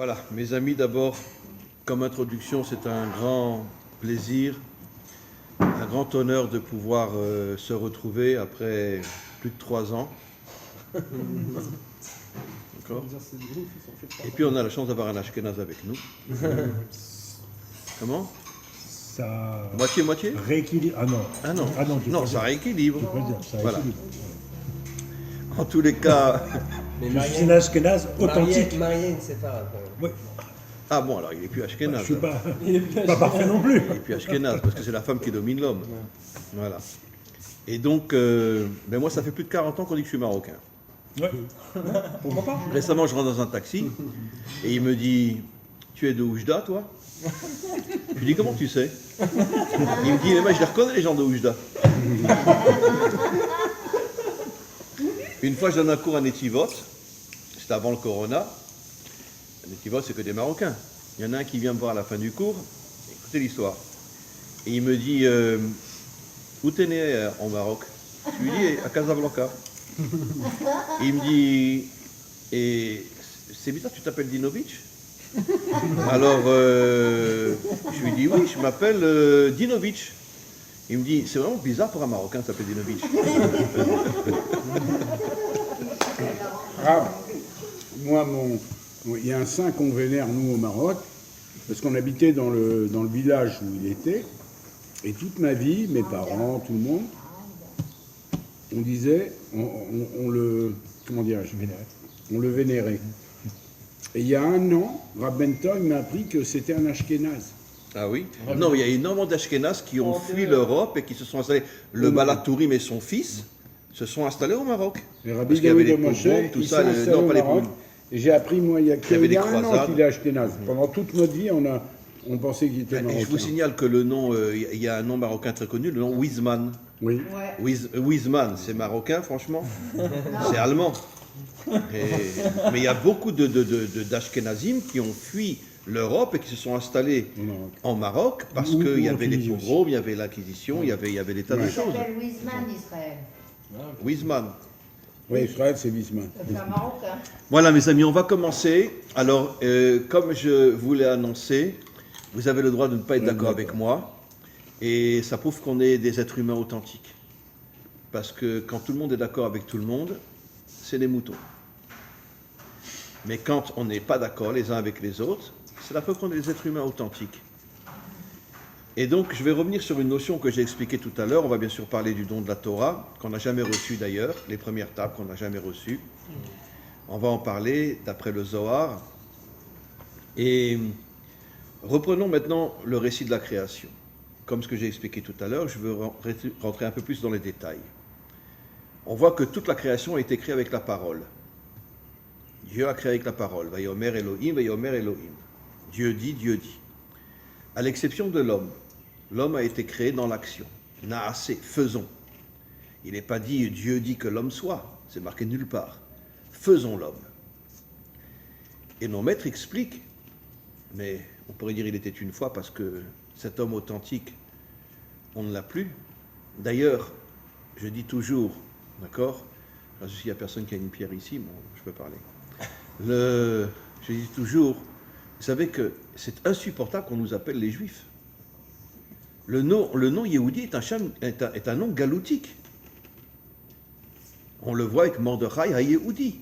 Voilà, mes amis, d'abord, comme introduction, c'est un grand plaisir, un grand honneur de pouvoir se retrouver après plus de 3 ans. D'accord. Et puis on a la chance d'avoir un Ashkenaz avec nous. Comment? Ça Moitié-moitié? rééquilibre. Ah non. Ah non, Ah non, tu non peux ça dire. rééquilibre. Tu peux dire, ça Voilà. rééquilibre. En tous les cas... Je suis un Ashkenaz authentique. Marié une séfarade. Oui. Ah bon, alors il n'est plus Je Ashkenaz. suis pas parfait non plus. Il n'est plus Ashkenaz, parce que c'est la femme qui domine l'homme. Voilà. Et donc, ben moi, ça fait plus de 40 ans qu'on dit que je suis marocain. Oui. Pourquoi pas? Récemment, je rentre dans un taxi, et il me dit, tu es de Oujda, toi? Je lui dis, comment tu sais? Il me dit, mais moi, je les reconnais, les gens de Oujda. Une fois, je donne un cours à Netivot, c'était avant le Corona. Netivot, c'est que des Marocains. Il y en a un qui vient me voir à la fin du cours, écoutez l'histoire. Et il me dit, où t'es né en Maroc? Je lui dis, à Casablanca. Et il me dit, et c'est bizarre, tu t'appelles Dinovic? Alors, je lui dis, oui, je m'appelle Dinovic. Il me dit, c'est vraiment bizarre pour un Marocain de s'appeler Dinovic. Ah, moi, il y a un saint qu'on vénère, nous, au Maroc, parce qu'on habitait dans le village où il était, et toute ma vie, mes parents, tout le monde, on disait, on le, comment dirais-je, on le vénérait. Et il y a un an, Rabben Tog m'a appris que c'était un Ashkénaze. Ah oui? Non, il y a énormément d'Ashkénazes qui ont fui l'Europe et qui se sont installés. Le Balatourim et son fils se sont installés au Maroc. Et Parce Rabbi qu'il y avait David les Moshe, pogroms, tout il s'est ça, installé non, au pas les Maroc. pogroms. Et j'ai appris, moi, il y a avait des un an croisades. qu'il est Ashkénaze. Pendant toute notre vie, on pensait qu'il était Et marocain. je vous signale que le nom, il y a un nom marocain très connu, le nom Wiesmann. Oui. Wiesmann, c'est marocain, franchement. C'est allemand. Mais il y a beaucoup d'Ashkenazim qui ont fui l'Europe et qui se sont installés en Maroc parce Ou qu'il y en avait les Tunisie pogroms, il y avait l'Inquisition, il y avait des tas de Il choses. s'appelle Wiesmann Israël. Wiesmann. Oui, Israël, c'est Wiesmann. C'est un Marocain. Voilà mes amis, on va commencer. Alors, comme je vous l'ai annoncé, vous avez le droit de ne pas être d'accord avec moi. Et ça prouve qu'on est des êtres humains authentiques. Parce que quand tout le monde est d'accord avec tout le monde, c'est des moutons. Mais quand on n'est pas d'accord les uns avec les autres, c'est la preuve qu'on est des êtres humains authentiques. Et donc, je vais revenir sur une notion que j'ai expliquée tout à l'heure. On va bien sûr parler du don de la Torah, qu'on n'a jamais reçu d'ailleurs, les premières tables qu'on n'a jamais reçues. On va en parler d'après le Zohar. Et reprenons maintenant le récit de la création. Comme ce que j'ai expliqué tout à l'heure, je veux rentrer un peu plus dans les détails. On voit que toute la création a été créée avec la parole. Dieu a créé avec la parole. Vayomer Elohim, Vayomer Elohim. Dieu dit. À l'exception de l'homme. L'homme a été créé dans l'action. Naasé, faisons. Il n'est pas dit Dieu dit que l'homme soit. C'est marqué nulle part. Faisons l'homme. Et nos maîtres expliquent, mais on pourrait dire il était une fois parce que cet homme authentique, on ne l'a plus. D'ailleurs, je dis toujours, d'accord? S'il n'y a personne qui a une pierre ici, bon, je peux parler. Je dis toujours, vous savez que c'est insupportable qu'on nous appelle les Juifs. Le nom Yehudi est un nom galoutique. On le voit avec Mordechai à Yehudi,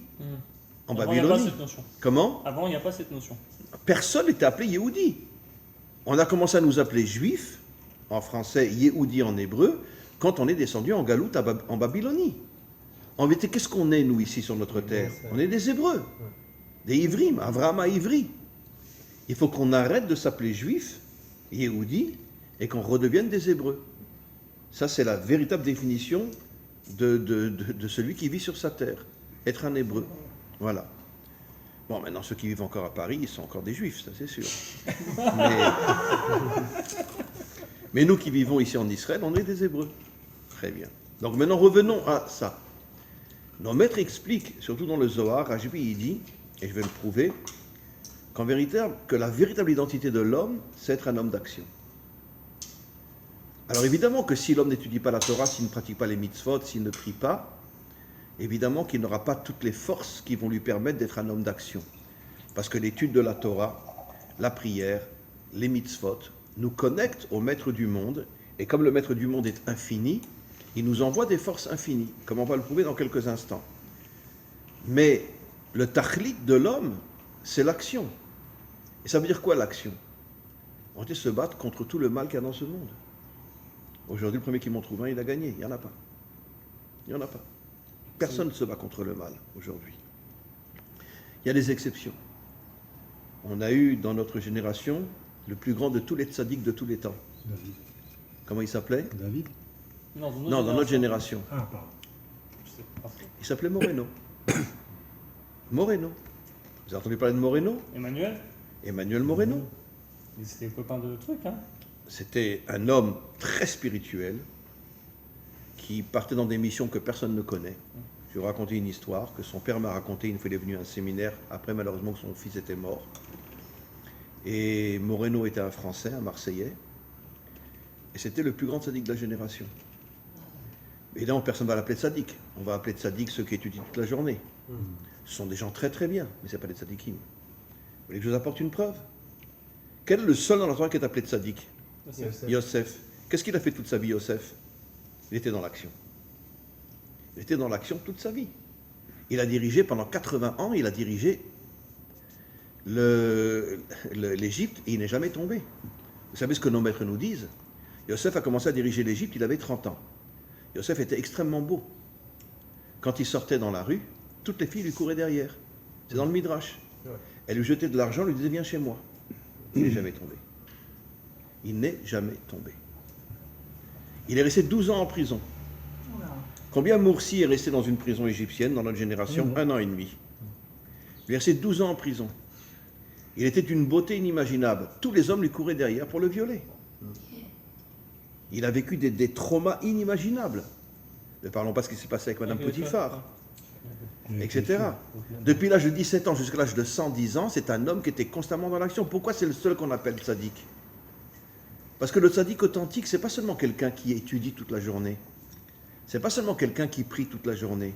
en Avant, il n'y a pas Babylonie. cette notion. Comment? Avant, il n'y a pas cette notion. Personne n'était appelé Yehudi. On a commencé à nous appeler Juifs, en français, Yehudi en hébreu, quand on est descendu en galoute en Babylonie. En vérité, qu'est-ce qu'on est, nous, ici, sur notre terre? On est des Hébreux, des Ivrim, Avraham à Ivri. Il faut qu'on arrête de s'appeler Juifs, Yehudi, et qu'on redevienne des Hébreux. Ça, c'est la véritable définition de celui qui vit sur sa terre. Être un Hébreu. Voilà. Bon, maintenant, ceux qui vivent encore à Paris, ils sont encore des Juifs, ça c'est sûr. Mais nous qui vivons ici en Israël, on est des Hébreux. Très bien. Donc maintenant, revenons à ça. Nos maîtres expliquent, surtout dans le Zohar, Rajbi, il dit, et je vais le prouver, qu'en vérité, que la véritable identité de l'homme, c'est être un homme d'action. Alors évidemment que si l'homme n'étudie pas la Torah, s'il ne pratique pas les mitzvot, s'il ne prie pas, évidemment qu'il n'aura pas toutes les forces qui vont lui permettre d'être un homme d'action. Parce que l'étude de la Torah, la prière, les mitzvot, nous connectent au maître du monde. Et comme le maître du monde est infini, il nous envoie des forces infinies, comme on va le prouver dans quelques instants. Mais le tachlit de l'homme, c'est l'action. Et ça veut dire quoi l'action? On va se battre contre tout le mal qu'il y a dans ce monde. Aujourd'hui, le premier qui m'en trouve un, il a gagné. Il n'y en a pas. Il n'y en a pas. Personne ne se bat contre le mal aujourd'hui. Il y a des exceptions. On a eu dans notre génération le plus grand de tous les tzaddiks de tous les temps. David. Comment il s'appelait? David. Non, dans notre génération. Ah, pardon. Je sais pas. Il s'appelait Moreno. Moreno. Vous avez entendu parler de Moreno? Emmanuel, Emmanuel Moreno. c'était copain de trucs, hein. C'était un homme très spirituel qui partait dans des missions que personne ne connaît. Je vais vous raconter une histoire que son père m'a racontée une fois il est venu à un séminaire, après malheureusement que son fils était mort. Et Moreno était un Français, un Marseillais, et c'était le plus grand tzaddik de la génération. Évidemment, personne ne va l'appeler tzaddik. On va appeler tzaddik ceux qui étudient toute la journée. Ce sont des gens très très bien, mais ce n'est pas des tzaddikim. Vous voulez que je vous apporte une preuve? Quel est le seul dans la Torah qui est appelé tzaddik? Yosef. Qu'est-ce qu'il a fait toute sa vie, Yosef? Il était dans l'action. Il était dans l'action toute sa vie. Il a dirigé pendant 80 ans, il a dirigé l'Égypte et il n'est jamais tombé. Vous savez ce que nos maîtres nous disent? Yosef a commencé à diriger l'Égypte, il avait 30 ans. Yosef était extrêmement beau. Quand il sortait dans la rue, toutes les filles lui couraient derrière. C'est dans le Midrash. Elle lui jetait de l'argent, lui disait viens chez moi. Il n'est jamais tombé. Il n'est jamais tombé. Il est resté 12 ans en prison. Combien Moursi est resté dans une prison égyptienne dans notre génération? 1 an et demi. Il est resté 12 ans en prison. Il était d'une beauté inimaginable. Tous les hommes lui couraient derrière pour le violer. Il a vécu des traumas inimaginables. Ne parlons pas de ce qui s'est passé avec Madame Potiphar, etc. Depuis l'âge de 17 ans jusqu'à l'âge de 110 ans, c'est un homme qui était constamment dans l'action. Pourquoi c'est le seul qu'on appelle tzaddik? Parce que le tzaddik authentique, c'est pas seulement quelqu'un qui étudie toute la journée. C'est pas seulement quelqu'un qui prie toute la journée.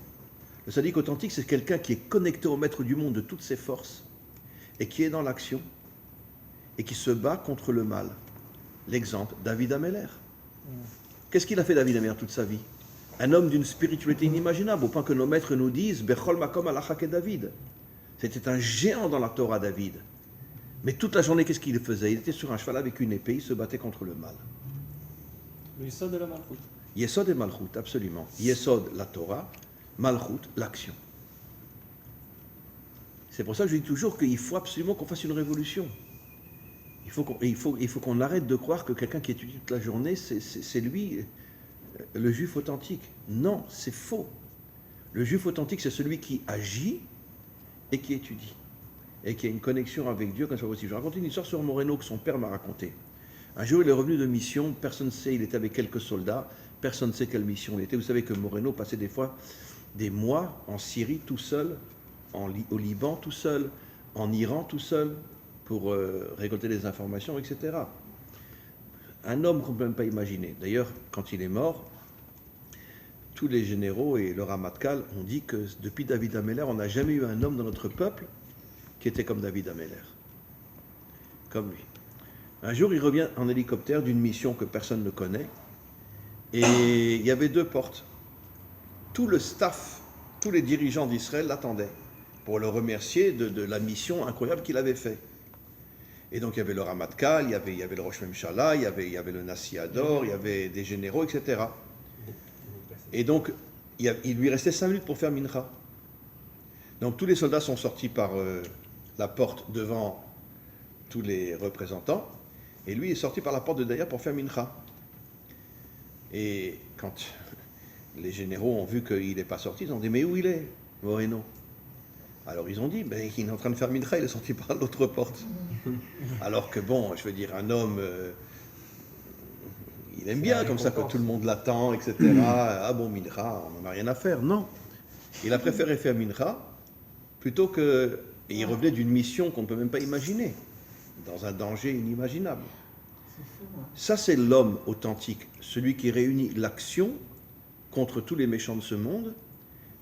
Le tzaddik authentique, c'est quelqu'un qui est connecté au maître du monde de toutes ses forces et qui est dans l'action et qui se bat contre le mal. L'exemple, David Ameller. Qu'est-ce qu'il a fait David Ameller toute sa vie? Un homme d'une spiritualité inimaginable, au point que nos maîtres nous disent Bechol makom alachak et David. C'était un géant dans la Torah, David. Mais toute la journée, qu'est-ce qu'il faisait? Il était sur un cheval avec une épée, il se battait contre le mal. Le Yesod de la Malchut. Yesod et Malchut, absolument. Yesod, la Torah, Malchut, l'action. C'est pour ça que je dis toujours qu'il faut absolument qu'on fasse une révolution. Il faut qu'on arrête de croire que quelqu'un qui étudie toute la journée, c'est lui, le juif authentique. Non, c'est faux. Le juif authentique, c'est celui qui agit et qui étudie. Et qui a une connexion avec Dieu comme ça aussi. Je raconte une histoire sur Moreno que son père m'a raconté. Un jour, il est revenu de mission, personne ne sait, il était avec quelques soldats, personne ne sait quelle mission il était. Vous savez que Moreno passait des fois des mois en Syrie tout seul, au Liban tout seul, en Iran tout seul, pour récolter des informations, etc. Un homme qu'on ne peut même pas imaginer. D'ailleurs, quand il est mort, tous les généraux et le Ramatkal ont dit que depuis David Ameller, on n'a jamais eu un homme dans notre peuple qui était comme David Ameller. Comme lui. Un jour, il revient en hélicoptère d'une mission que personne ne connaît, et il y avait 2 portes. Tout le staff, tous les dirigeants d'Israël l'attendaient pour le remercier de la mission incroyable qu'il avait faite. Et donc il y avait le Ramatkal, il y avait le Rosh Memshala, il y avait le Nassi Ador, il y avait des généraux, etc. Et donc il lui restait 5 minutes pour faire Mincha. Donc tous les soldats sont sortis par la porte devant tous les représentants, et lui est sorti par la porte de derrière pour faire Mincha. Et quand les généraux ont vu qu'il n'est pas sorti, ils ont dit « Mais où il est, Moreno ?» Alors ils ont dit, ben, il est en train de faire Mincha, il est sorti par l'autre porte. Alors que bon, je veux dire, un homme, il aime bien comme ça que tout le monde l'attend, etc. Ah bon, Mincha, on n'en a rien à faire. Non. Il a préféré faire Mincha plutôt que... Et il revenait d'une mission qu'on ne peut même pas imaginer, dans un danger inimaginable. Ça, c'est l'homme authentique, celui qui réunit l'action contre tous les méchants de ce monde,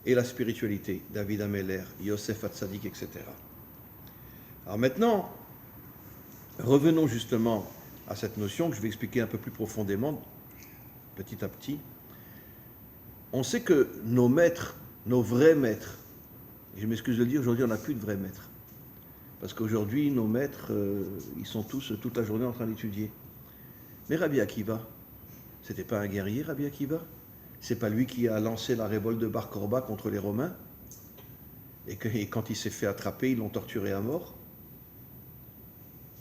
et la spiritualité, David Ameller, Yosef Hatzadik, etc. Alors maintenant, revenons justement à cette notion que je vais expliquer un peu plus profondément, petit à petit. On sait que nos maîtres, nos vrais maîtres, et je m'excuse de le dire, aujourd'hui on n'a plus de vrais maîtres. Parce qu'aujourd'hui, nos maîtres, ils sont tous toute la journée en train d'étudier. Mais Rabbi Akiva, c'était pas un guerrier, Rabbi Akiva? C'est pas lui qui a lancé la révolte de Bar Korba contre les Romains? Et quand il s'est fait attraper, ils l'ont torturé à mort?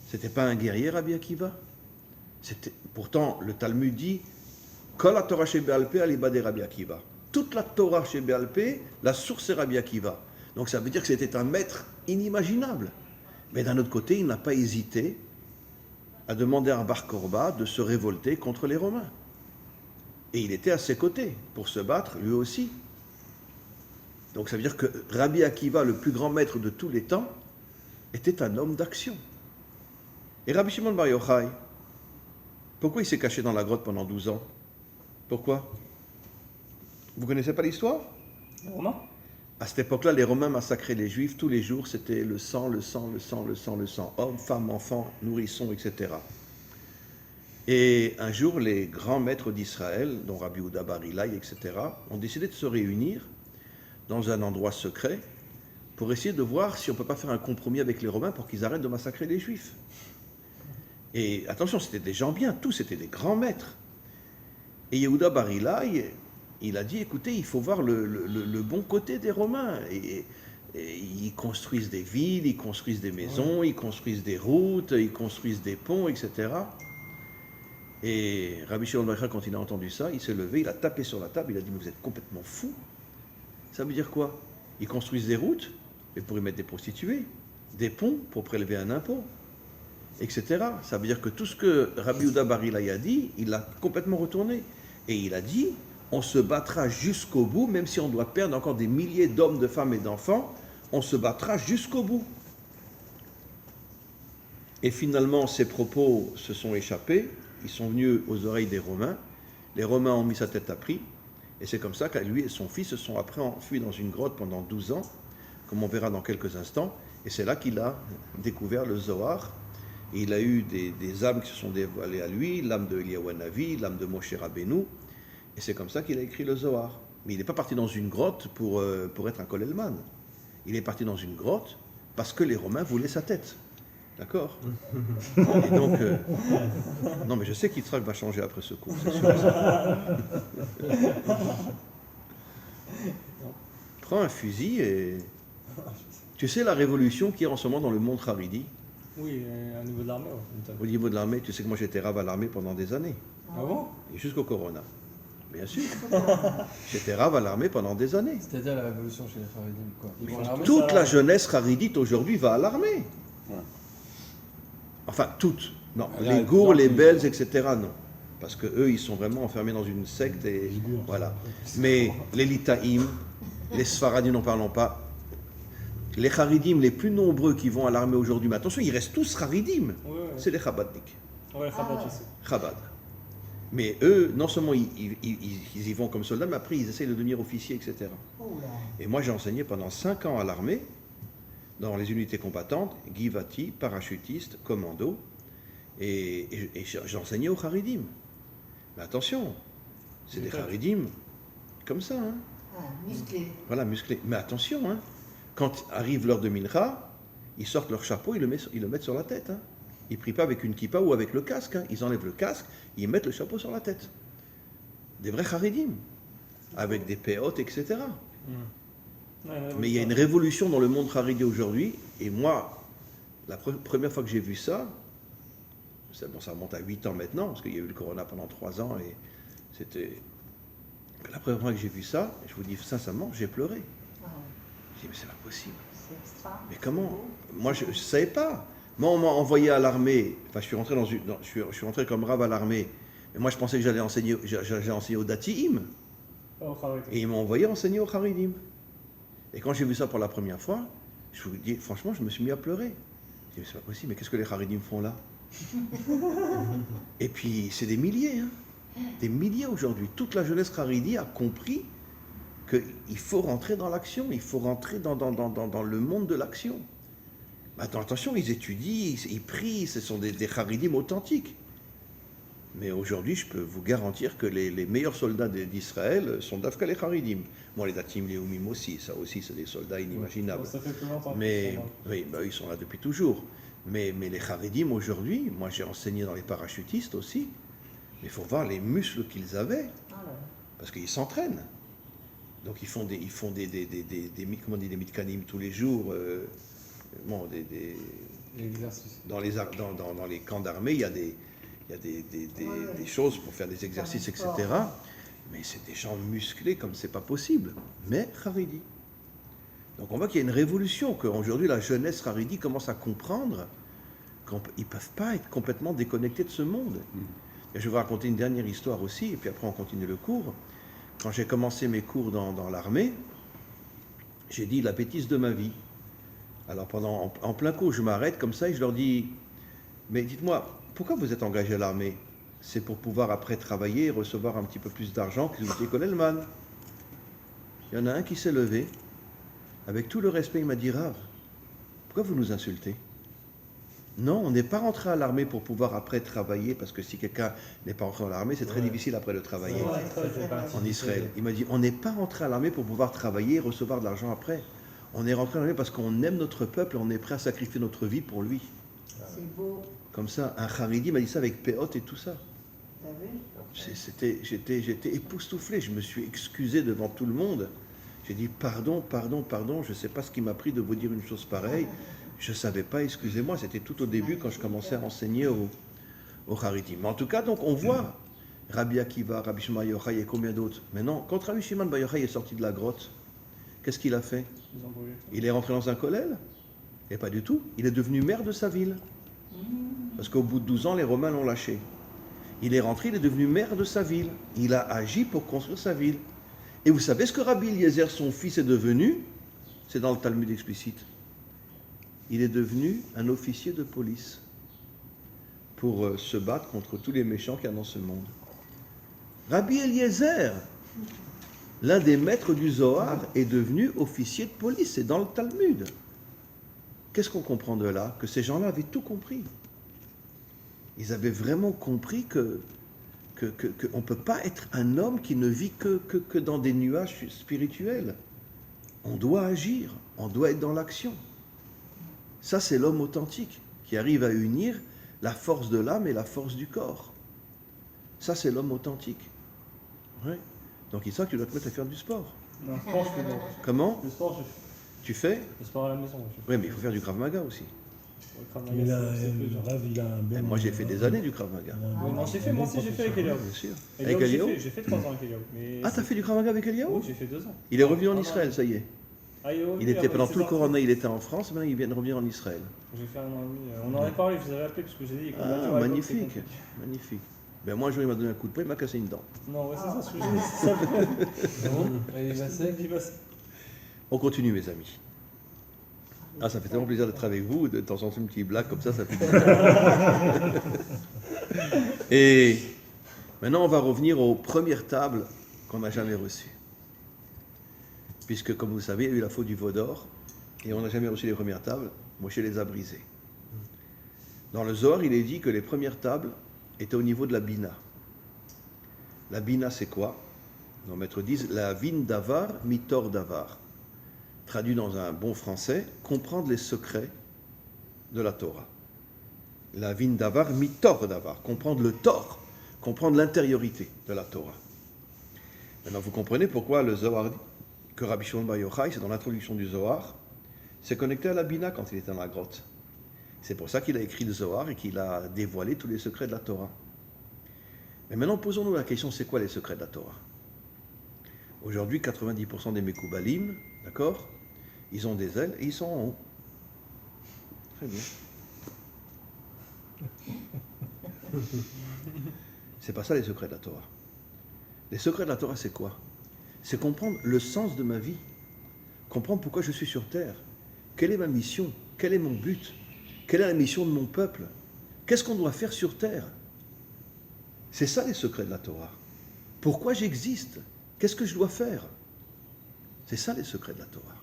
C'était pas un guerrier, Rabbi Akiva? Pourtant, le Talmud dit Kol la Torah chez Béalpé, aliba de Rabbi Akiva. Toute la Torah chez Béalpé, la source est Rabbi Akiva. Donc ça veut dire que c'était un maître inimaginable. Mais d'un autre côté, il n'a pas hésité à demander à Bar Korba de se révolter contre les Romains. Et il était à ses côtés pour se battre lui aussi. Donc ça veut dire que Rabbi Akiva, le plus grand maître de tous les temps, était un homme d'action. Et Rabbi Shimon Bar Yochai, pourquoi il s'est caché dans la grotte pendant 12 ans? Pourquoi? Vous ne connaissez pas l'histoire? Les Romains? À cette époque-là, les Romains massacraient les Juifs. Tous les jours, c'était le sang, le sang, le sang, le sang, le sang. Hommes, femmes, enfants, nourrissons, etc. Et un jour, les grands maîtres d'Israël, dont Rabbi Yehuda bar Ilai, etc., ont décidé de se réunir dans un endroit secret pour essayer de voir si on ne peut pas faire un compromis avec les Romains pour qu'ils arrêtent de massacrer les Juifs. Et attention, c'était des gens bien, tous c'était des grands maîtres. Et Yehuda bar Ilai, il a dit, écoutez, il faut voir le bon côté des Romains. Et ils construisent des villes, ils construisent des maisons, ils construisent des routes, ils construisent des ponts, etc. Et Rabbi Shimon bar Yochai, quand il a entendu ça, il s'est levé, il a tapé sur la table, il a dit, mais vous êtes complètement fous. Ça veut dire quoi? Ils construisent des routes, mais pour y mettre des prostituées, des ponts pour prélever un impôt, etc. Ça veut dire que tout ce que Rabbi Yehuda bar Ilai a dit, il l'a complètement retourné. Et il a dit, on se battra jusqu'au bout, même si on doit perdre encore des milliers d'hommes, de femmes et d'enfants, on se battra jusqu'au bout. Et finalement, ces propos se sont échappés, ils sont venus aux oreilles des Romains, les Romains ont mis sa tête à prix, et c'est comme ça que lui et son fils se sont après enfuis dans une grotte pendant 12 ans, comme on verra dans quelques instants, et c'est là qu'il a découvert le Zohar, et il a eu des âmes qui se sont dévoilées à lui, l'âme de Eliyahu Hanavi, l'âme de Moshe Rabbeinu, et c'est comme ça qu'il a écrit le Zohar. Mais il n'est pas parti dans une grotte pour être un Kolelman. Il est parti dans une grotte parce que les Romains voulaient sa tête. D'accord? Et donc, non mais je sais qu'Yitzhak va changer après ce cours, c'est sûr. Prends un fusil et... Tu sais la révolution qu'il y a en ce moment dans le monde Haridi? Oui, au niveau de l'armée, ouais. Au niveau de l'armée, tu sais que moi j'étais rave à l'armée pendant des années. Ah bon? Et jusqu'au Corona. Bien sûr. J'étais rave à l'armée pendant des années. C'est-à-dire la révolution chez les Haridim, quoi. Ils vont à l'armée, Toute ça- la jeunesse haridite aujourd'hui va à l'armée. Ouais. Enfin, toute. Non, Là, les gours, les plus. belles, etc. Non. Parce que eux, ils sont vraiment enfermés dans une secte et voilà. Mais les litaïm, les sfaradim, n'en parlons pas. Les haridim, les plus nombreux qui vont à l'armée aujourd'hui, mais attention, ils restent tous haridim. Oui, oui. C'est les chabadniks. Ouais, le Chabad, je sais. Chabad. Mais eux, non seulement ils y vont comme soldats, mais après ils essayent de devenir officiers, etc. Et moi j'ai enseigné pendant 5 ans à l'armée, dans les unités combattantes, Givati, parachutiste, commando, et j'ai enseigné aux Haridim. Mais attention, c'est des Haridim comme ça, hein. Ah, musclé. Voilà, musclés. Mais attention, hein, quand arrive l'heure de Mincha, ils sortent leur chapeau, ils le mettent sur la tête. Hein. Ils ne prient pas avec une kippa ou avec le casque. Hein. Ils enlèvent le casque, ils mettent le chapeau sur la tête. Des vrais Haridim, avec des péotes, etc. Mais il y a une révolution dans le monde Haridi aujourd'hui, et moi, la première fois que j'ai vu ça, bon, ça remonte à 8 ans maintenant, parce qu'il y a eu le corona pendant 3 ans, et c'était... La première fois que j'ai vu ça, je vous dis sincèrement, j'ai pleuré. Ah, J'ai dit, mais c'est pas possible. c'est extra. Mais comment? Moi, je ne savais pas. Moi, on m'a envoyé à l'armée, enfin, je suis rentré, je suis rentré comme rave à l'armée, mais moi, je pensais que j'allais enseigner au Dati'im, Oh, Chabad. et ils m'ont envoyé enseigner au Haridim. Et quand j'ai vu ça pour la première fois, je vous dis, franchement, je me suis mis à pleurer. Je dis, mais c'est pas possible, mais qu'est-ce que les Haridim font là? Et puis, c'est des milliers, hein. Des milliers aujourd'hui. Toute la jeunesse Haridi a compris qu'il faut rentrer dans l'action, il faut rentrer dans le monde de l'action. Attends, attention, ils étudient, ils prient, ce sont des Haridim authentiques. Mais aujourd'hui, je peux vous garantir que les meilleurs soldats d'Israël sont d'Afka les Haridim. Bon, les Datim, les Oumim aussi, ça aussi, c'est des soldats inimaginables. Ça fait plus longtemps. Mais oui, bah, ils sont là depuis toujours. Mais les Haridim aujourd'hui, moi j'ai enseigné dans les parachutistes aussi, mais il faut voir les muscles qu'ils avaient, Ah ouais. parce qu'ils s'entraînent. Donc ils font des comment on dit, des mitkanim tous les jours. Bon, L'exercice. dans les camps d'armée, il y a des choses pour faire des exercices, etc. Mais c'est des gens musclés comme c'est pas possible. Mais Haridi. Donc on voit qu'il y a une révolution, qu'aujourd'hui la jeunesse Haridi commence à comprendre qu'ils ne peuvent pas être complètement déconnectés de ce monde. Et je vais vous raconter une dernière histoire aussi, et puis après on continue le cours. Quand j'ai commencé mes cours dans l'armée, j'ai dit la bêtise de ma vie. Alors en plein cours, je m'arrête comme ça et je leur dis, mais dites-moi, pourquoi vous êtes engagé à l'armée? C'est pour pouvoir après travailler et recevoir un petit peu plus d'argent que vous étiez Colelman. Il y en a un qui s'est levé, avec tout le respect, il m'a dit, Rav, pourquoi vous nous insultez? Non, on n'est pas rentré à l'armée pour pouvoir après travailler, parce que si quelqu'un n'est pas rentré à l'armée, c'est très difficile après de travailler en Israël. Il m'a dit, on n'est pas rentré à l'armée pour pouvoir travailler et recevoir de l'argent après. On est rentré à l'armée parce qu'on aime notre peuple et on est prêt à sacrifier notre vie pour lui. C'est beau. Comme ça, un Haridi m'a dit ça avec Péot et tout ça. T'as vu? J'étais époustouflé, je me suis excusé devant tout le monde. J'ai dit pardon, je ne sais pas ce qui m'a pris de vous dire une chose pareille. Je ne savais pas, excusez-moi, c'était tout au début quand je commençais à enseigner au Haridi. Mais en tout cas, donc on voit Rabbi Akiva, Rabbi Shimon Bar Yochai et combien d'autres. Maintenant, quand Rabbi Shimon Bar Yochai est sorti de la grotte, qu'est-ce qu'il a fait? Ils ont brûlé. Il est rentré dans un kollel? Et pas du tout. Il est devenu maire de sa ville. Parce qu'au bout de 12 ans, les Romains l'ont lâché. Il est rentré, il est devenu maire de sa ville. Il a agi pour construire sa ville. Et vous savez ce que Rabbi Eliezer, son fils, est devenu? C'est dans le Talmud explicite. Il est devenu un officier de police pour se battre contre tous les méchants qu'il y a dans ce monde. Rabbi Eliezer, l'un des maîtres du Zohar, est devenu officier de police. C'est dans le Talmud. Qu'est-ce qu'on comprend de là? Que ces gens-là avaient tout compris. Ils avaient vraiment compris qu'on ne peut pas être un homme qui ne vit que dans des nuages spirituels. On doit agir, on doit être dans l'action. Ça, c'est l'homme authentique qui arrive à unir la force de l'âme et la force du corps. Ça, c'est l'homme authentique. Ouais. Donc, il sait que tu dois te mettre à faire du sport. Non, le sport, je fais. Comment? Le sport, je fais. Tu fais? Le sport à la maison, je fais. Oui, mais il faut faire du Krav Maga aussi. Le Krav Maga, Il a, c'est peu, genre. Rav, il a un bon. Et moi, j'ai fait des années du Krav Maga. Oui, non, j'ai fait, moi aussi, j'ai fait avec Eliaou. Bien sûr. Eliaou, Avec Eliaou? j'ai fait 3 ans avec Eliaou. Mais Ah, t'as fait du Krav Maga avec Eliaou? Oui, j'ai fait 2 ans. Il est revenu en Israël, ça y est. Ah, il est revenu, Il était après, pendant c'est tout le parti. corona, il était en France, maintenant il vient de revenir en Israël. J'ai fait 1 an et demi. On en avait parlé, je vous avais appelé parce que j'ai dit. Ah, magnifique, magnifique. Ben moi, un jour, il m'a donné un coup de poing, il m'a cassé une dent. Non, ouais, c'est ça ce que j'ai dit. C'est ça. Et il va sec. Il va sec. On continue, mes amis. Ah, ça fait tellement plaisir d'être avec vous, de temps en temps une petite blague comme ça fait plaisir. Et maintenant, on va revenir aux premières tables qu'on n'a jamais reçues. Puisque, comme vous savez, il y a eu la faute du veau d'or, et on n'a jamais reçu les premières tables. Moshe les a brisées. Dans le Zohar, il est dit que les premières tables étaient au niveau de la Bina. La Bina, c'est quoi? Nos maîtres disent la vin davar, mitor davar. Traduit dans un bon français, comprendre les secrets de la Torah. La vin davar, mitor davar. Comprendre le tort, comprendre l'intériorité de la Torah. Maintenant, vous comprenez pourquoi le Zohar dit que Rabbi Shimon Bar Yochai, c'est dans l'introduction du Zohar, s'est connecté à la Bina quand il était dans la grotte. C'est pour ça qu'il a écrit le Zohar et qu'il a dévoilé tous les secrets de la Torah. Mais maintenant, posons-nous la question, c'est quoi les secrets de la Torah? Aujourd'hui, 90% des Mekoubalim, d'accord, ils ont des ailes et ils sont en haut. Très bien. C'est pas ça les secrets de la Torah. Les secrets de la Torah, c'est quoi? C'est comprendre le sens de ma vie, comprendre pourquoi je suis sur terre, quelle est ma mission, quel est mon but, quelle est la mission de mon peuple, qu'est-ce qu'on doit faire sur terre. C'est ça les secrets de la Torah. Pourquoi j'existe? Qu'est-ce que je dois faire? C'est ça les secrets de la Torah.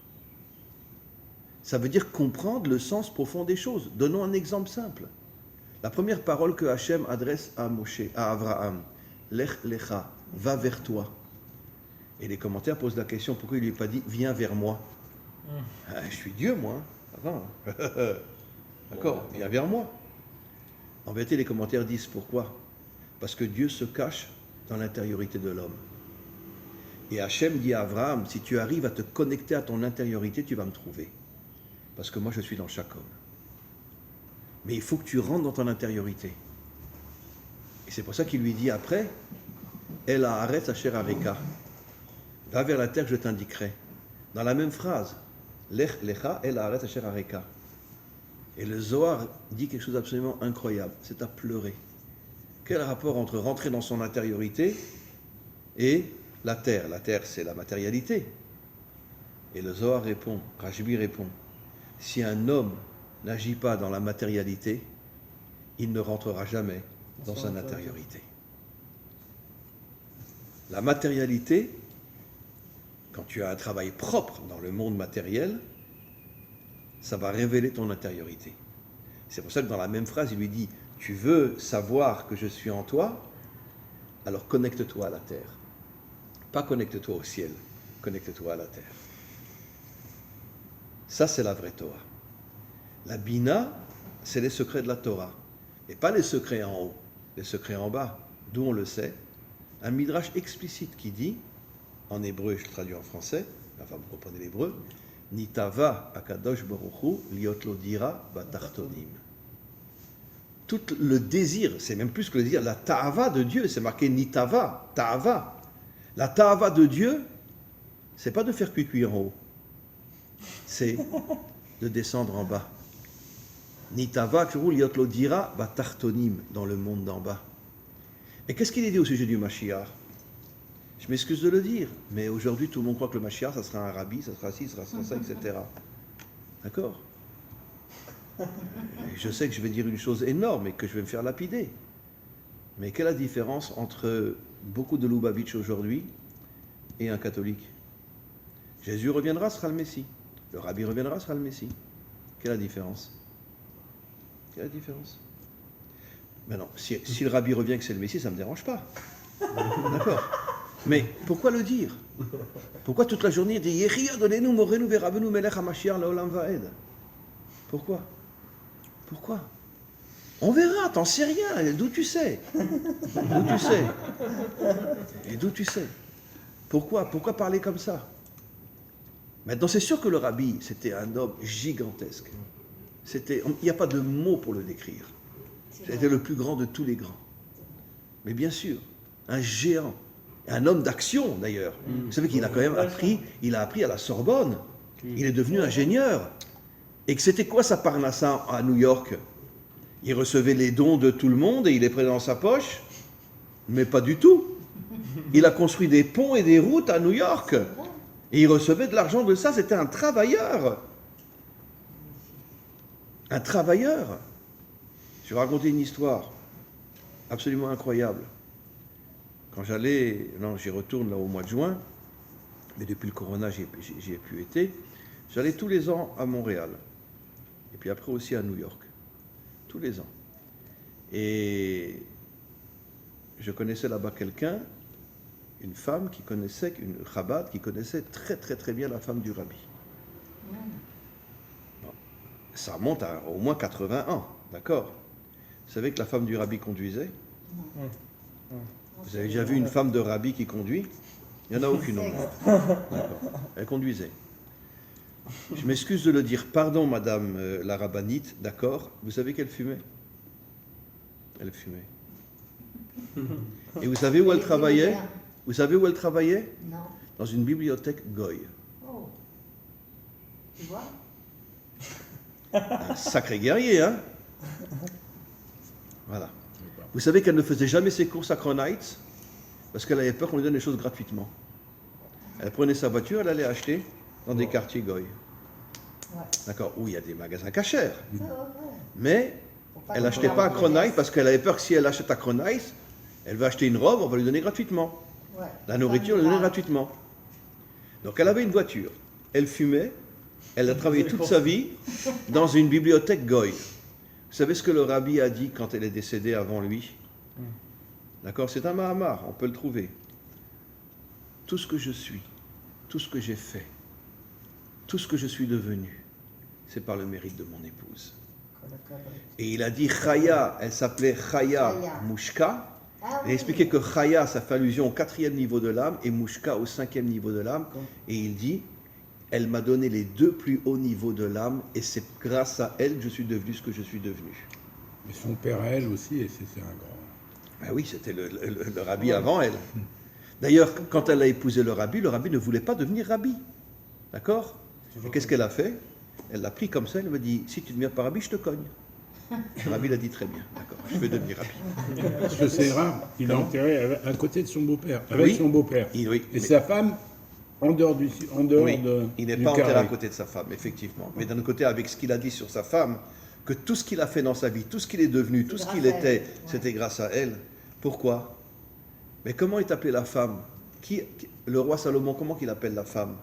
Ça veut dire comprendre le sens profond des choses. Donnons un exemple simple. La première parole que Hachem adresse à Moshe, à Abraham, Lech lecha, va vers toi. Et les commentaires posent la question, pourquoi il ne lui a pas dit, viens vers moi? Ah, je suis Dieu, moi. Attends. D'accord, viens vers moi. En vérité, les commentaires disent pourquoi? Parce que Dieu se cache dans l'intériorité de l'homme. Et Hachem dit à Abraham, si tu arrives à te connecter à ton intériorité, tu vas me trouver. Parce que moi, je suis dans chaque homme. Mais il faut que tu rentres dans ton intériorité. Et c'est pour ça qu'il lui dit après, El haaretz asher areka. Va vers la terre que je t'indiquerai. Dans la même phrase, Lech lecha el haaretz asher areka. Et le Zohar dit quelque chose d'absolument incroyable, c'est à pleurer. Quel rapport entre rentrer dans son intériorité et la terre? La terre, c'est la matérialité. Et le Zohar répond, Rashbi répond, si un homme n'agit pas dans la matérialité, il ne rentrera jamais dans son intériorité. La matérialité, quand tu as un travail propre dans le monde matériel, ça va révéler ton intériorité. C'est pour ça que dans la même phrase, il lui dit, tu veux savoir que je suis en toi, alors connecte-toi à la terre. Pas connecte-toi au ciel, connecte-toi à la terre. Ça, c'est la vraie Torah. La Bina, c'est les secrets de la Torah. Et pas les secrets en haut, les secrets en bas. D'où on le sait. Un midrash explicite qui dit, en hébreu, je traduis en français, enfin vous comprenez l'hébreu, Nitava akadosh baruchu liot lo dira batartonim. Tout le désir, c'est même plus que le désir, la ta'ava de Dieu, c'est marqué Nitava, ta'ava. La ta'ava de Dieu, c'est pas de faire cuicui en haut, c'est de descendre en bas. Nitava kuru liot lo dira batartonim, dans le monde d'en bas. Et qu'est-ce qu'il est dit au sujet du Mashiach? Je m'excuse de le dire, mais aujourd'hui tout le monde croit que le Mashiach, ça sera un rabbi, ça sera ci, ça sera ça, etc. D'accord? Et je sais que je vais dire une chose énorme et que je vais me faire lapider. Mais quelle est la différence entre beaucoup de Lubavitch aujourd'hui et un catholique? Jésus reviendra, sera le Messie. Le rabbi reviendra, sera le Messie. Quelle est la différence? Quelle est la différence? Maintenant, si le rabbi revient que c'est le Messie, ça ne me dérange pas. D'accord? Mais pourquoi le dire? Pourquoi toute la journée dire Yechia, donnez-nous, morenu, verabenu, melech hamashiach, laolam vaed? Pourquoi? Pourquoi? On verra, t'en sais rien. D'où tu sais? D'où tu sais? Et d'où tu sais? Pourquoi? Pourquoi parler comme ça? Maintenant, c'est sûr que le rabbi, c'était un homme gigantesque. Il n'y a pas de mots pour le décrire. C'était le plus grand de tous les grands. Mais bien sûr, un géant. Un homme d'action, d'ailleurs. Vous savez qu'il a quand même appris, il a appris à la Sorbonne. Il est devenu ingénieur. Et que c'était quoi sa parnassa à New York? Il recevait les dons de tout le monde et il les prenait dans sa poche? Mais pas du tout. Il a construit des ponts et des routes à New York. Et il recevait de l'argent de ça. C'était un travailleur. Un travailleur. Je vais raconter une histoire absolument incroyable. Quand j'y retourne là au mois de juin, mais depuis le corona, j'y ai plus été, j'allais tous les ans à Montréal, et puis après aussi à New York, tous les ans. Et je connaissais là-bas quelqu'un, une femme qui connaissait, une Chabad, qui connaissait très très très bien la femme du rabbi. Bon, ça remonte à au moins 80 ans, d'accord? Vous savez que la femme du rabbi conduisait? Vous avez déjà vu une femme de rabbi qui conduit? Il n'y en a aucune au monde. D'accord. Elle conduisait. Je m'excuse de le dire. Pardon, madame la rabbinite, d'accord? Vous savez qu'elle fumait? Elle fumait. Et vous savez où elle travaillait? Vous savez où elle travaillait? Non. Dans une bibliothèque Goy. Oh. Tu vois? Un sacré guerrier, hein? Voilà. Vous savez qu'elle ne faisait jamais ses courses à Crown Heights parce qu'elle avait peur qu'on lui donne les choses gratuitement. Elle prenait sa voiture, elle allait acheter dans des quartiers Goy. Ouais. D'accord, où il y a des magasins cachers. Ça va, ouais. Mais Faut pas elle qu'on n'achetait parle pas à de Crown la Heights parce qu'elle avait peur que si elle achète à Crown Heights, elle va acheter une robe, on va lui donner gratuitement. Ouais. La nourriture, on lui donne Ah. gratuitement. Donc elle avait une voiture. Elle fumait Elle a travaillé toute sa vie dans une bibliothèque goy. Vous savez ce que le rabbi a dit quand elle est décédée avant lui? D'accord? C'est un Mahamar, on peut le trouver. Tout ce que je suis, tout ce que j'ai fait, tout ce que je suis devenu, c'est par le mérite de mon épouse. Et il a dit Chaya, elle s'appelait Chaya Mouchka. Ah Il a expliqué que Chaya, ça fait allusion au 4e niveau de l'âme et Mouchka au 5e niveau de l'âme. Et il dit, elle m'a donné les 2 plus hauts niveaux de l'âme et c'est grâce à elle que je suis devenu ce que je suis devenu. Mais son père, elle aussi, et c'est un grand. Ben oui, c'était le rabbi avant elle. D'ailleurs, quand elle a épousé le rabbi ne voulait pas devenir rabbi. D'accord? Et qu'est-ce qu'elle a fait? Elle l'a pris comme ça, elle m'a dit, si tu ne deviens pas rabbi, je te cogne. Le rabbi l'a dit très bien, d'accord, je vais devenir rabbi. Parce que c'est rare. Il est enterré à côté de son beau-père, avec Oui. son beau-père. Oui, Et mais- sa femme, en dehors Oui, il n'est du pas enterré à carré. côté de sa femme, effectivement. Mais d'un autre côté, avec ce qu'il a dit sur sa femme, que tout ce qu'il a fait dans sa vie, tout ce qu'il est devenu, tout ce grâce qu'il à était, elle, ouais. c'était grâce à elle. Pourquoi? Mais comment est appelée la femme? Le roi Salomon, comment qu'il appelle la femme?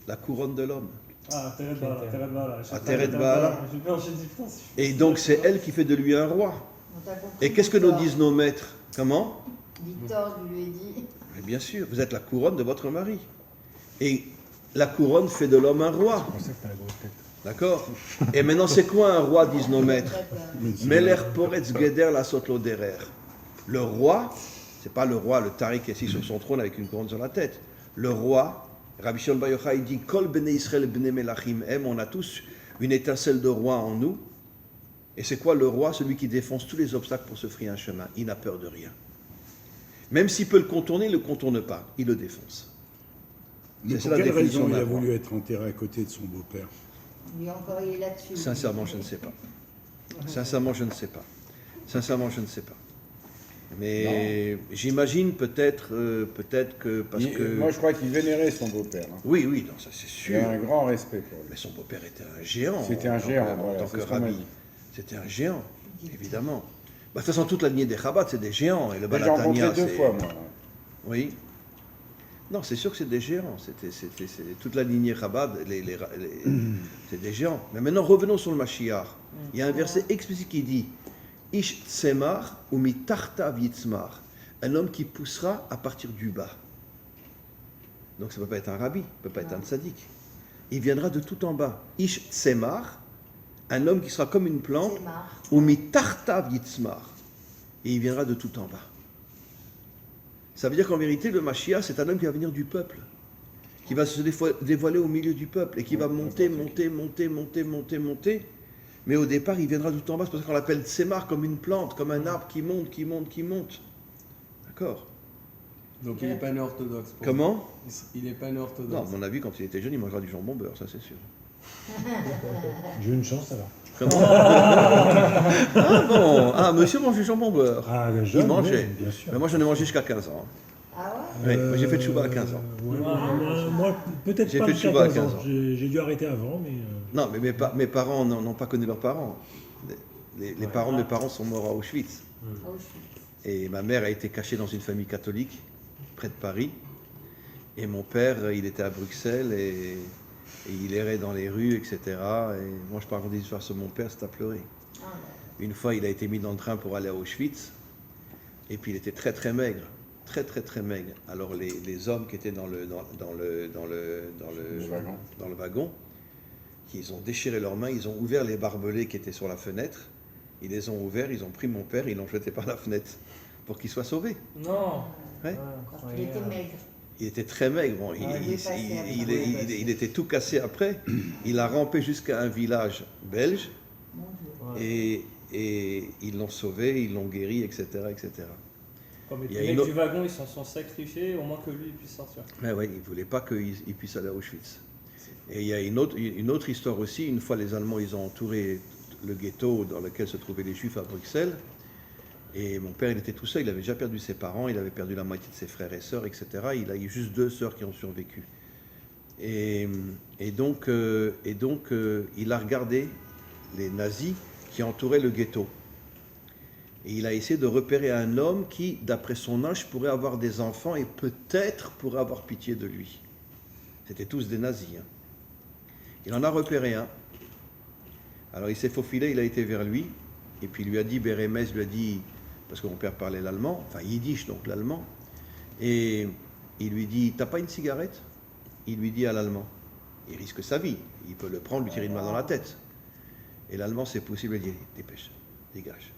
La couronne de l'homme. Ah, Teret Bala. Ah, Teret Bala. J'ai peur, j'ai dit, putain, c'est Et donc c'est elle qui fait de lui un roi. On t'a compris, Et qu'est-ce que nous Victor. disent nos maîtres? Comment? Victor lui a dit. Mais bien sûr, vous êtes la couronne de votre mari. Et la couronne fait de l'homme un roi. C'est pour ça que t'as la grosse tête. D'accord? Et maintenant, c'est quoi un roi, disent nos maîtres? Peut-être, Meler Poretz Geder la Sotlo Derer. Le roi, c'est pas le roi, le Tariq qui est assis sur son trône avec une couronne sur la tête. Le roi, Rabbi Shimon Bar Yochai dit Kol Bnei Israël Bnei Melachim Em, on a tous une étincelle de roi en nous. Et c'est quoi le roi? Celui qui défonce tous les obstacles pour se frayer un chemin. Il n'a peur de rien. Même s'il peut le contourner, il ne le contourne pas. Il le défonce. Mais C'est pour la quelle définition raison il d'un a roi. voulu être enterré à côté de son beau-père? lui encore il est là-dessus. Sincèrement, je ne sais pas. Sincèrement, je ne sais pas. Sincèrement, je ne sais pas. Mais j'imagine peut-être que parce que... Moi, je crois qu'il vénérait son beau-père. Hein. Oui, non, ça c'est Il sûr. a un grand respect pour lui. Mais son beau-père était un géant. C'était un en tant géant, que- en voilà, tant c'est que ce qu'on m'a rabbi. dit. C'était un géant, évidemment. Bah, de toute façon, toute la lignée des Chabad, c'est des géants. Et le J'ai rencontré Balatania, 2 c'est... fois, moi. Oui. Non, c'est sûr que c'est des géants. Toute la lignée Chabad, c'est des géants. Mais maintenant, revenons sur le Mashiach. Il y a un verset explicite qui dit Ish tsemar ou mitartav yitzmar. Un homme qui poussera à partir du bas. Donc ça ne peut pas être un rabbi, ça ne peut pas être un tzaddik. Il viendra de tout en bas. Ish tsemar, un homme qui sera comme une plante, C'est marre. ou mitartav yitzmar. Et il viendra de tout en bas. Ça veut dire qu'en vérité, le Mashiach, c'est un homme qui va venir du peuple, qui va se dévoiler au milieu du peuple et qui va monter. Mais au départ, il viendra tout en bas. C'est pour ça qu'on l'appelle Tsemar, comme une plante, comme un arbre qui monte. D'accord? Donc il n'est pas né-orthodoxe. pour Comment? vous. Il n'est pas Non, à né-orthodoxe. mon avis, quand il était jeune, il mangera du jambon beurre, ça c'est sûr. J'ai eu une chance alors. Comment? Ah bon? Ah, monsieur mange du jambon beurre. Ah, le jeune, Il mangeait. oui, bien sûr. Mais moi, j'en ai mangé jusqu'à 15 ans. Ah ouais? Oui, moi, j'ai fait tchouba à 15 ans. Ouais, moi, peut-être J'ai pas fait jusqu'à tchouba à 15 ans. 15 ans. J'ai dû arrêter avant, mais... Non, mais mes parents n'ont pas connu leurs parents. Les parents de mes parents sont morts à Auschwitz. Oh, je suis- Et ma mère a été cachée dans une famille catholique, près de Paris. Et mon père, il était à Bruxelles et il errait dans les rues, etc. Et moi, je raconte des histoires sur mon père, c'est à pleurer. Ah, ouais. Une fois, il a été mis dans le train pour aller à Auschwitz. Et puis, il était très, très maigre. Très maigre. Alors, les hommes qui étaient dans le wagon, ils ont déchiré leurs mains, ils ont ouvert les barbelés qui étaient sur la fenêtre. Ils les ont ouverts, ils ont pris mon père, ils l'ont jeté par la fenêtre pour qu'il soit sauvé. Non. Ouais. Parce qu'il était maigre. Il était très maigre, bon, il était tout cassé après. Il a rampé jusqu'à un village belge Mon Dieu. et ils l'ont sauvé, ils l'ont guéri, etc. Comme Il y les a mecs une autre- du wagon, ils s'en sont sacrifiés au moins que lui il puisse sortir. Mais ouais, il ne voulait pas qu'il puisse aller à Auschwitz. Et il y a une autre histoire aussi. Une fois, les Allemands, ils ont entouré le ghetto dans lequel se trouvaient les Juifs à Bruxelles. Et mon père, il était tout seul. Il avait déjà perdu ses parents, il avait perdu la moitié de ses frères et sœurs, etc. Il a eu juste 2 sœurs qui ont survécu. Et donc, il a regardé les nazis qui entouraient le ghetto. Et il a essayé de repérer un homme qui, d'après son âge, pourrait avoir des enfants et peut-être pourrait avoir pitié de lui. C'était tous des nazis. Hein. Il en a repéré un. Alors il s'est faufilé, il a été vers lui, et puis il lui a dit, Bérémès lui a dit, parce que mon père parlait l'allemand, enfin yiddish, donc l'allemand, et il lui dit, t'as pas une cigarette? Il lui dit à l'allemand, il risque sa vie, il peut le prendre, lui tirer une main dans la tête. Et l'allemand, c'est possible, il dit, dépêche, dégage.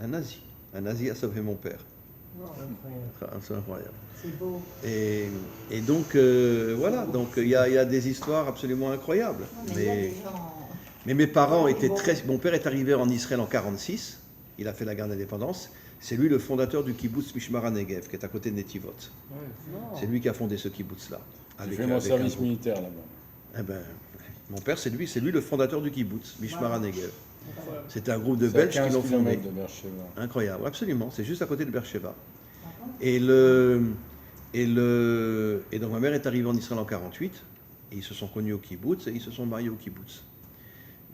Un nazi a sauvé mon père. C'est incroyable. C'est beau. Et donc, voilà, donc il y a des histoires absolument incroyables. Non, mais il y a des gens... Mais mes parents étaient très... Mon père est arrivé en Israël en 1946, il a fait la guerre d'indépendance. C'est lui le fondateur du kibbutz Mishmar HaNegev, qui est à côté de Netivot. Ouais. C'est lui qui a fondé ce kibbutz-là. J'ai fait mon service un groupe. militaire là-bas. Eh ben, mon père, c'est lui le fondateur du kibbutz Mishmar HaNegev. Incroyable. C'était un groupe de C'est à Belges qui 15 l'ont fondé. km de Beersheba. Incroyable, absolument. C'est juste à côté de Beersheba. Par contre, Et donc ma mère est arrivée en Israël en 1948, et ils se sont connus au kibbutz, et ils se sont mariés au kibbutz.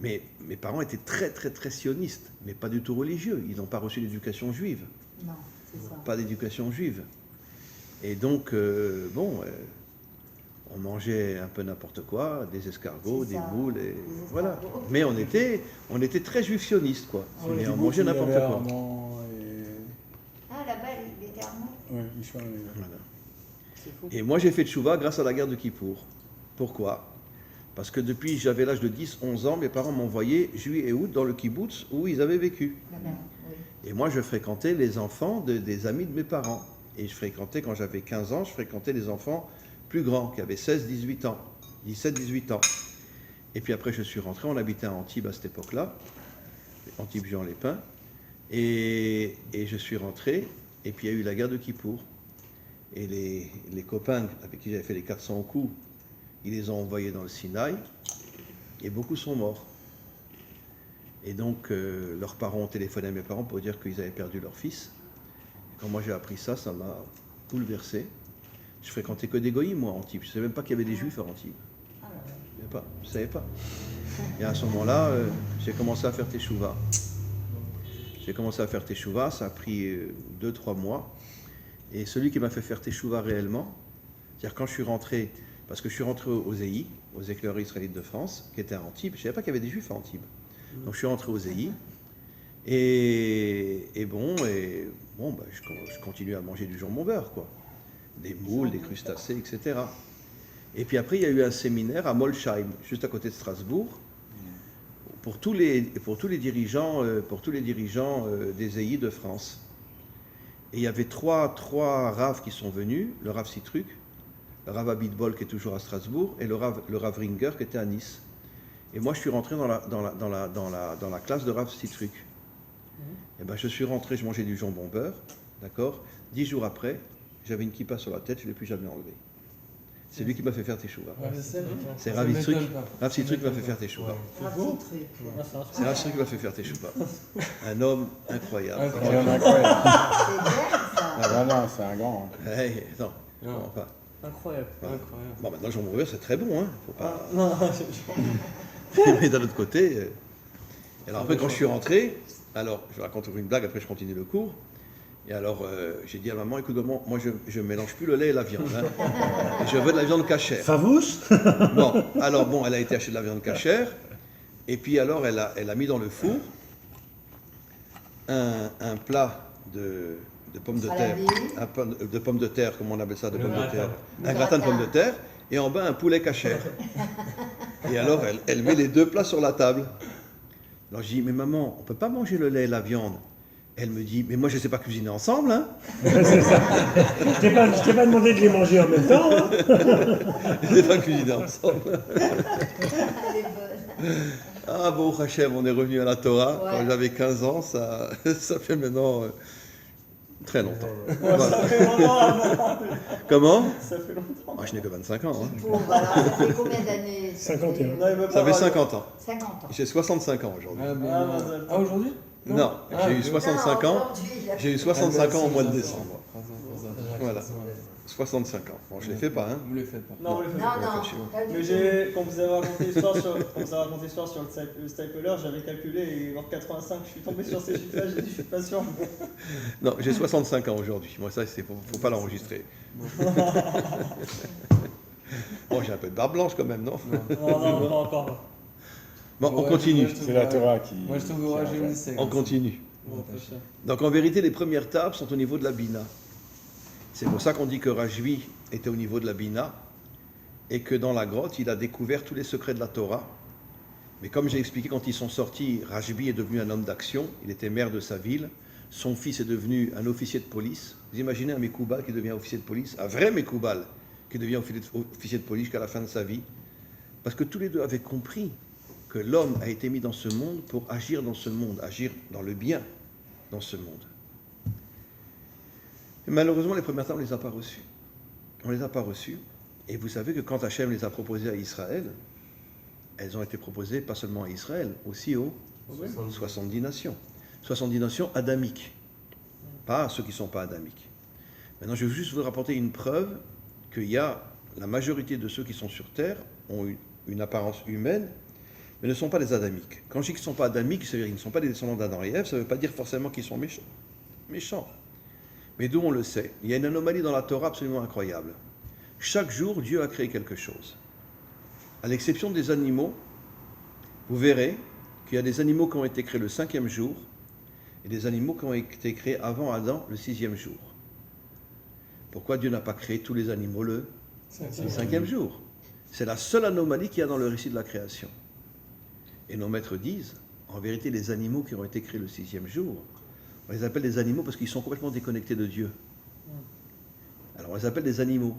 Mais mes parents étaient très très très sionistes, mais pas du tout religieux. Ils n'ont pas reçu d'éducation juive, non, c'est ça. pas d'éducation juive. Et donc, on mangeait un peu n'importe quoi, des escargots, C'est des ça, moules, et des voilà. escargots. Mais on était très juifs sionistes, quoi. Oui. Et on mangeait n'importe quoi. Ah, là-bas, il était armand. Ouais, Mishmar HaNegev. Voilà. C'est fou. Et moi, j'ai fait tchouva grâce à la guerre de Kippour. Pourquoi? Parce que depuis j'avais l'âge de 10-11 ans, mes parents m'envoyaient juillet et août dans le kibbutz où ils avaient vécu. Là-bas, oui. Et moi, je fréquentais les enfants des amis de mes parents. Et je fréquentais, quand j'avais 15 ans, je fréquentais les enfants plus grands, qui avaient 16-18 ans, 17-18 ans. Et puis après, je suis rentré, on habitait à Antibes à cette époque-là, Antibes-Juan-les-Pins. Et je suis rentré, et puis il y a eu la guerre de Kippour. Et les copains avec qui j'avais fait les 400 coups, ils les ont envoyés dans le Sinaï, et beaucoup sont morts. Et donc, leurs parents ont téléphoné à mes parents pour dire qu'ils avaient perdu leur fils. Et quand moi j'ai appris ça, ça m'a bouleversé. Je fréquentais que des goïms, moi, à Antibes. Je ne savais même pas qu'il y avait des juifs à Antibes. Ah, là, là. Je ne savais pas. Et à ce moment-là, j'ai commencé à faire teshuva. J'ai commencé à faire teshuva, ça a pris 2-3 mois. Et celui qui m'a fait faire teshuva réellement, c'est-à-dire quand je suis rentré, parce que je suis rentré aux EI, aux éclaireurs israélites de France, qui étaient à Antibes, je ne savais pas qu'il y avait des juifs à Antibes. Donc je suis rentré aux EI, et je continuais à manger du jambon beurre, quoi. Des moules, des crustacés, etc. Et puis après, il y a eu un séminaire à Molsheim, juste à côté de Strasbourg, pour tous les dirigeants des EI de France. Et il y avait trois raves qui sont venus, le rave Citruk, le rave Abitbol qui est toujours à Strasbourg, et le rave Ringer qui était à Nice. Et moi, je suis rentré dans la classe de rave Citruk. Et ben, je suis rentré, je mangeais du jambon beurre, d'accord. 10 jours après, j'avais une kippa sur la tête, je ne l'ai plus jamais enlevée. C'est lui qui m'a fait faire teshuva. C'est Rav Citruk. Rav Citruk m'a fait faire teshuva. Un petit truc. Ah, c'est un truc. C'est Rav Citruk qui m'a fait faire teshuva. Un homme incroyable. Incroyable. C'est bien, ça. Ah, non, c'est un grand. Hein. Hey, non, Non. non, pas. Incroyable. Incroyable. Bon, maintenant, le jambon beurre, c'est très bon, hein. Faut Ah, pas... non, Mais d'un autre côté... Alors après, quand je suis rentré, alors, je raconte une blague, après je continue le cours. Et alors, j'ai dit à maman, écoute maman, moi je ne mélange plus le lait et la viande. Hein. Et je veux de la viande cachère. Favous? Bon, alors bon, elle a été acheter de la viande cachère. Et puis alors, elle a mis dans le four un plat de pommes de terre. De pommes de terre, comment on appelle ça, de pommes de terre. Un gratin de pommes de terre. Et en bas, un poulet cachère. Et alors, elle met les deux plats sur la table. Alors je dis, mais maman, on ne peut pas manger le lait et la viande. Elle me dit, mais moi je ne sais pas cuisiner ensemble. Hein. C'est ça. Je t'ai pas demandé de les manger en même temps. Hein. Je ne sais pas cuisiner ensemble. Elle est bonne. Ah bon, Hachem, on est revenu à la Torah. Ouais. Quand j'avais 15 ans, ça fait maintenant très longtemps. ça Voilà. fait longtemps. Comment? Ça fait longtemps. Moi, je n'ai que 25 ans. Hein. Pauvre, alors, ça fait combien d'années? 51. Non, il veut pas Ça fait parler. 50 ans. 50 ans. J'ai 65 ans aujourd'hui. Ah, mais Ah, non. Mazel. Ah, aujourd'hui Non, j'ai eu 65 ans. J'ai eu 65 ans au mois de décembre. Voilà. 65 ans. Bon, je ne les fais pas, hein. Vous ne les faites pas. Non, vous le faites Non, pas. non, pas du Mais tout. quand vous avez raconté l'histoire sur le stapler, j'avais calculé et vers 85, je suis tombé sur ces chiffres-là, j'ai dit je suis pas sûr. Non, j'ai 65 ans aujourd'hui. Moi, ça, il ne faut pas l'enregistrer. Oh, j'ai un peu de barbe blanche quand même, non? Non, pas encore. Bon, on Ouais, continue. moi, je C'est la Torah qui. Moi, je trouve que rajeunissez. On continue. Bon, très cher. Donc en vérité, les premières tables sont au niveau de la Bina. C'est pour ça qu'on dit que Rajvi était au niveau de la Bina et que dans la grotte, il a découvert tous les secrets de la Torah. Mais comme j'ai expliqué, quand ils sont sortis, Rajvi est devenu un homme d'action, il était maire de sa ville, son fils est devenu un officier de police. Vous imaginez un Mekoubal qui devient officier de police, un vrai Mekoubal qui devient officier de police jusqu'à la fin de sa vie. Parce que tous les deux avaient compris que l'homme a été mis dans ce monde pour agir dans ce monde, agir dans le bien dans ce monde. Et malheureusement, les premières temps, on ne les a pas reçues. On ne les a pas reçues. Et vous savez que quand Hachem les a proposées à Israël, elles ont été proposées pas seulement à Israël, aussi aux 70 nations. 70 nations adamiques, pas à ceux qui ne sont pas adamiques. Maintenant, je vais juste vous rapporter une preuve qu'il y a la majorité de ceux qui sont sur Terre ont une apparence humaine, mais ne sont pas des adamiques. Quand je dis qu'ils ne sont pas adamiques, c'est-à-dire qu'ils ne sont pas des descendants d'Adam et Ève, ça ne veut pas dire forcément qu'ils sont méchants. Mais d'où on le sait, il y a une anomalie dans la Torah absolument incroyable. Chaque jour, Dieu a créé quelque chose. À l'exception des animaux, vous verrez qu'il y a des animaux qui ont été créés le 5e jour et des animaux qui ont été créés avant Adam le 6e jour. Pourquoi Dieu n'a pas créé tous les animaux le 5e jour? C'est la seule anomalie qu'il y a dans le récit de la création. Et nos maîtres disent, en vérité, les animaux qui ont été créés le 6e jour, on les appelle des animaux parce qu'ils sont complètement déconnectés de Dieu. Alors on les appelle des animaux.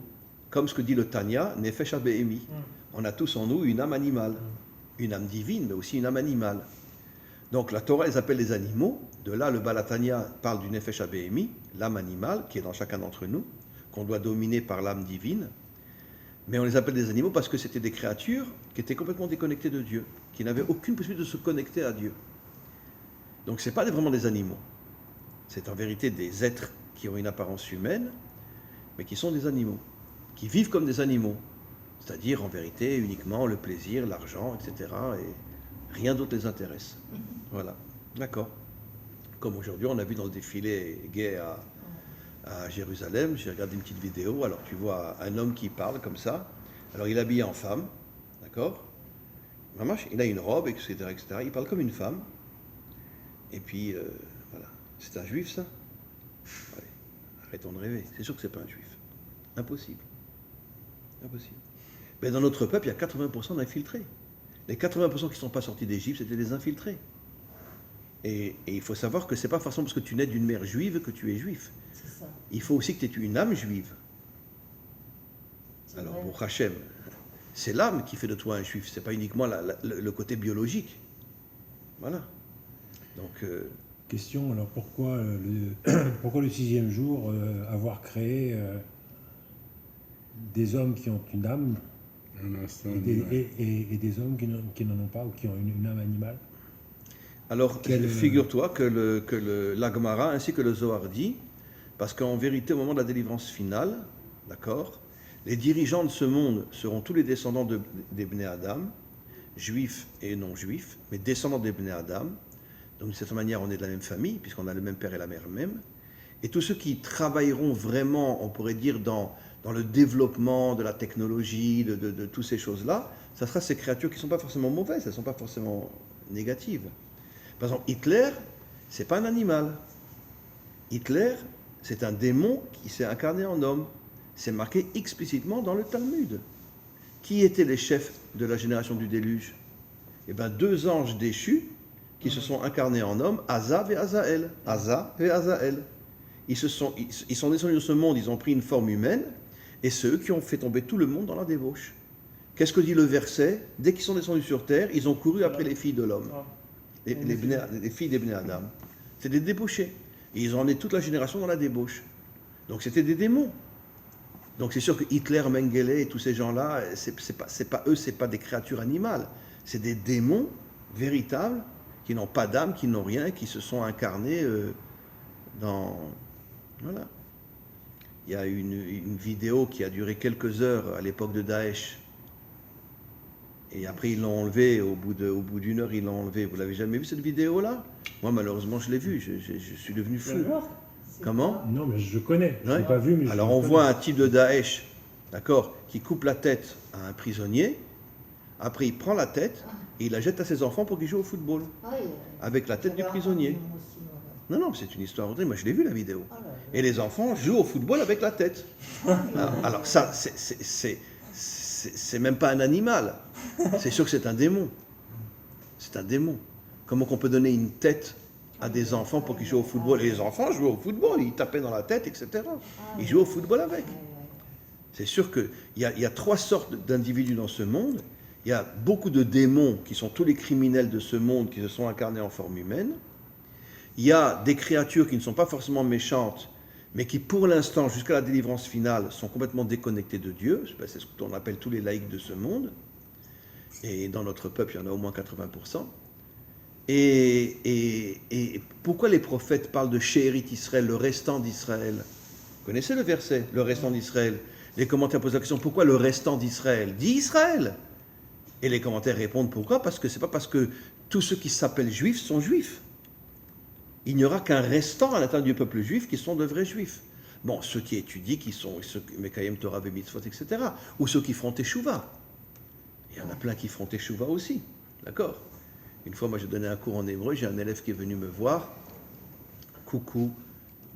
Comme ce que dit le Tanya, Nefesh HaBehemi. On a tous en nous une âme animale. Une âme divine, mais aussi une âme animale. Donc la Torah les appelle des animaux. De là, le Balatanya parle du Nefesh HaBehemi, l'âme animale, qui est dans chacun d'entre nous, qu'on doit dominer par l'âme divine. Mais on les appelle des animaux parce que c'était des créatures qui étaient complètement déconnectées de Dieu, qui n'avaient aucune possibilité de se connecter à Dieu. Donc ce n'est pas vraiment des animaux. C'est en vérité des êtres qui ont une apparence humaine, mais qui sont des animaux, qui vivent comme des animaux. C'est-à-dire en vérité uniquement le plaisir, l'argent, etc. Et rien d'autre les intéresse. Voilà, d'accord. Comme aujourd'hui on a vu dans le défilé gay à Jérusalem, j'ai regardé une petite vidéo, alors tu vois un homme qui parle comme ça, alors il est habillé en femme, d'accord, il a une robe, etc., etc., il parle comme une femme, et puis voilà, c'est un juif ça? Allez, arrêtons de rêver, c'est sûr que c'est pas un juif, impossible, impossible. Mais dans notre peuple, il y a 80% d'infiltrés, les 80% qui ne sont pas sortis d'Égypte, c'était des infiltrés. Et il faut savoir que ce n'est pas forcément parce que tu nais d'une mère juive que tu es juif. C'est ça. Il faut aussi que tu aies une âme juive. C'est Alors, vrai. pour Hachem, c'est l'âme qui fait de toi un juif, ce n'est pas uniquement le côté biologique. Voilà. Donc, Question, alors pourquoi pourquoi le 6e jour avoir créé des hommes qui ont une âme Un instant. et des hommes qui n'en ont pas ou qui ont une âme animale? alors figure-toi que l'Agmara ainsi que le Zohar dit, parce qu'en vérité, au moment de la délivrance finale, d'accord, les dirigeants de ce monde seront tous les descendants des Bnei Adam, juifs et non juifs, mais descendants des Bnei Adam. Donc de cette manière, on est de la même famille, puisqu'on a le même père et la mère même. Et tous ceux qui travailleront vraiment, on pourrait dire, dans le développement de la technologie, de toutes ces choses-là, ça sera ces créatures qui ne sont pas forcément mauvaises, elles ne sont pas forcément négatives. Par exemple, Hitler, ce n'est pas un animal. Hitler, c'est un démon qui s'est incarné en homme. C'est marqué explicitement dans le Talmud. Qui étaient les chefs de la génération du déluge? Eh bien, 2 anges déchus qui se sont incarnés en homme, Azav et Azaël. Asa et Azaël. Ils sont descendus de ce monde, ils ont pris une forme humaine, et c'est eux qui ont fait tomber tout le monde dans la débauche. Qu'est-ce que dit le verset? Dès qu'ils sont descendus sur terre, ils ont couru après les filles de l'homme. Les filles des Bnei Adam. C'est des débauchés. Et ils ont emmené toute la génération dans la débauche. Donc c'était des démons. Donc c'est sûr que Hitler, Mengele et tous ces gens-là, c'est pas eux, c'est pas des créatures animales. C'est des démons véritables qui n'ont pas d'âme, qui n'ont rien, qui se sont incarnés dans... Voilà. Il y a une vidéo qui a duré quelques heures à l'époque de Daesh. Et après, ils l'ont enlevé, au bout d'une heure, ils l'ont enlevé. Vous l'avez jamais vu cette vidéo-là? Moi, malheureusement, je l'ai vue. Je suis devenu fou. C'est Comment? Non, mais je connais. Je Ouais. l'ai pas vu, mais Alors, je on connais. voit un type de Daesh d'accord, qui coupe la tête à un prisonnier. Après, il prend la tête et il la jette à ses enfants pour qu'ils jouent au football Ah oui, avec la tête du j'avais prisonnier. entendu aussi, voilà. Non, c'est une histoire vraie. Moi, je l'ai vu la vidéo. Ah là là. Et les enfants jouent au football avec la tête. Alors ça, c'est même pas un animal. C'est sûr que c'est un démon. C'est un démon. Comment qu'on peut donner une tête à des enfants pour qu'ils jouent au football? Et les enfants jouaient au football, ils tapaient dans la tête, etc. Ils jouaient au football avec. Ouais, ouais. C'est sûr qu'il y a trois sortes d'individus dans ce monde. Il y a beaucoup de démons qui sont tous les criminels de ce monde qui se sont incarnés en forme humaine. Il y a des créatures qui ne sont pas forcément méchantes, mais qui pour l'instant, jusqu'à la délivrance finale, sont complètement déconnectées de Dieu. C'est ce qu'on appelle tous les laïcs de ce monde. Et dans notre peuple, il y en a au moins 80%. Et pourquoi les prophètes parlent de Shérit Israël, le restant d'Israël? Vous connaissez le verset, le restant d'Israël? Les commentaires posent la question, pourquoi le restant d'Israël? Dit Israël. Et les commentaires répondent pourquoi? Parce que c'est pas parce que tous ceux qui s'appellent juifs sont juifs. Il n'y aura qu'un restant à l'intérieur du peuple juif qui sont de vrais juifs. Bon, ceux qui étudient, qui sont Mekayem Torah et Mitzvot, etc. Ou ceux qui feront Teshuvah. Il y en a plein qui feront Teshuvah aussi. D'accord? Une fois, moi, j'ai donné un cours en hébreu, j'ai un élève qui est venu me voir. Coucou.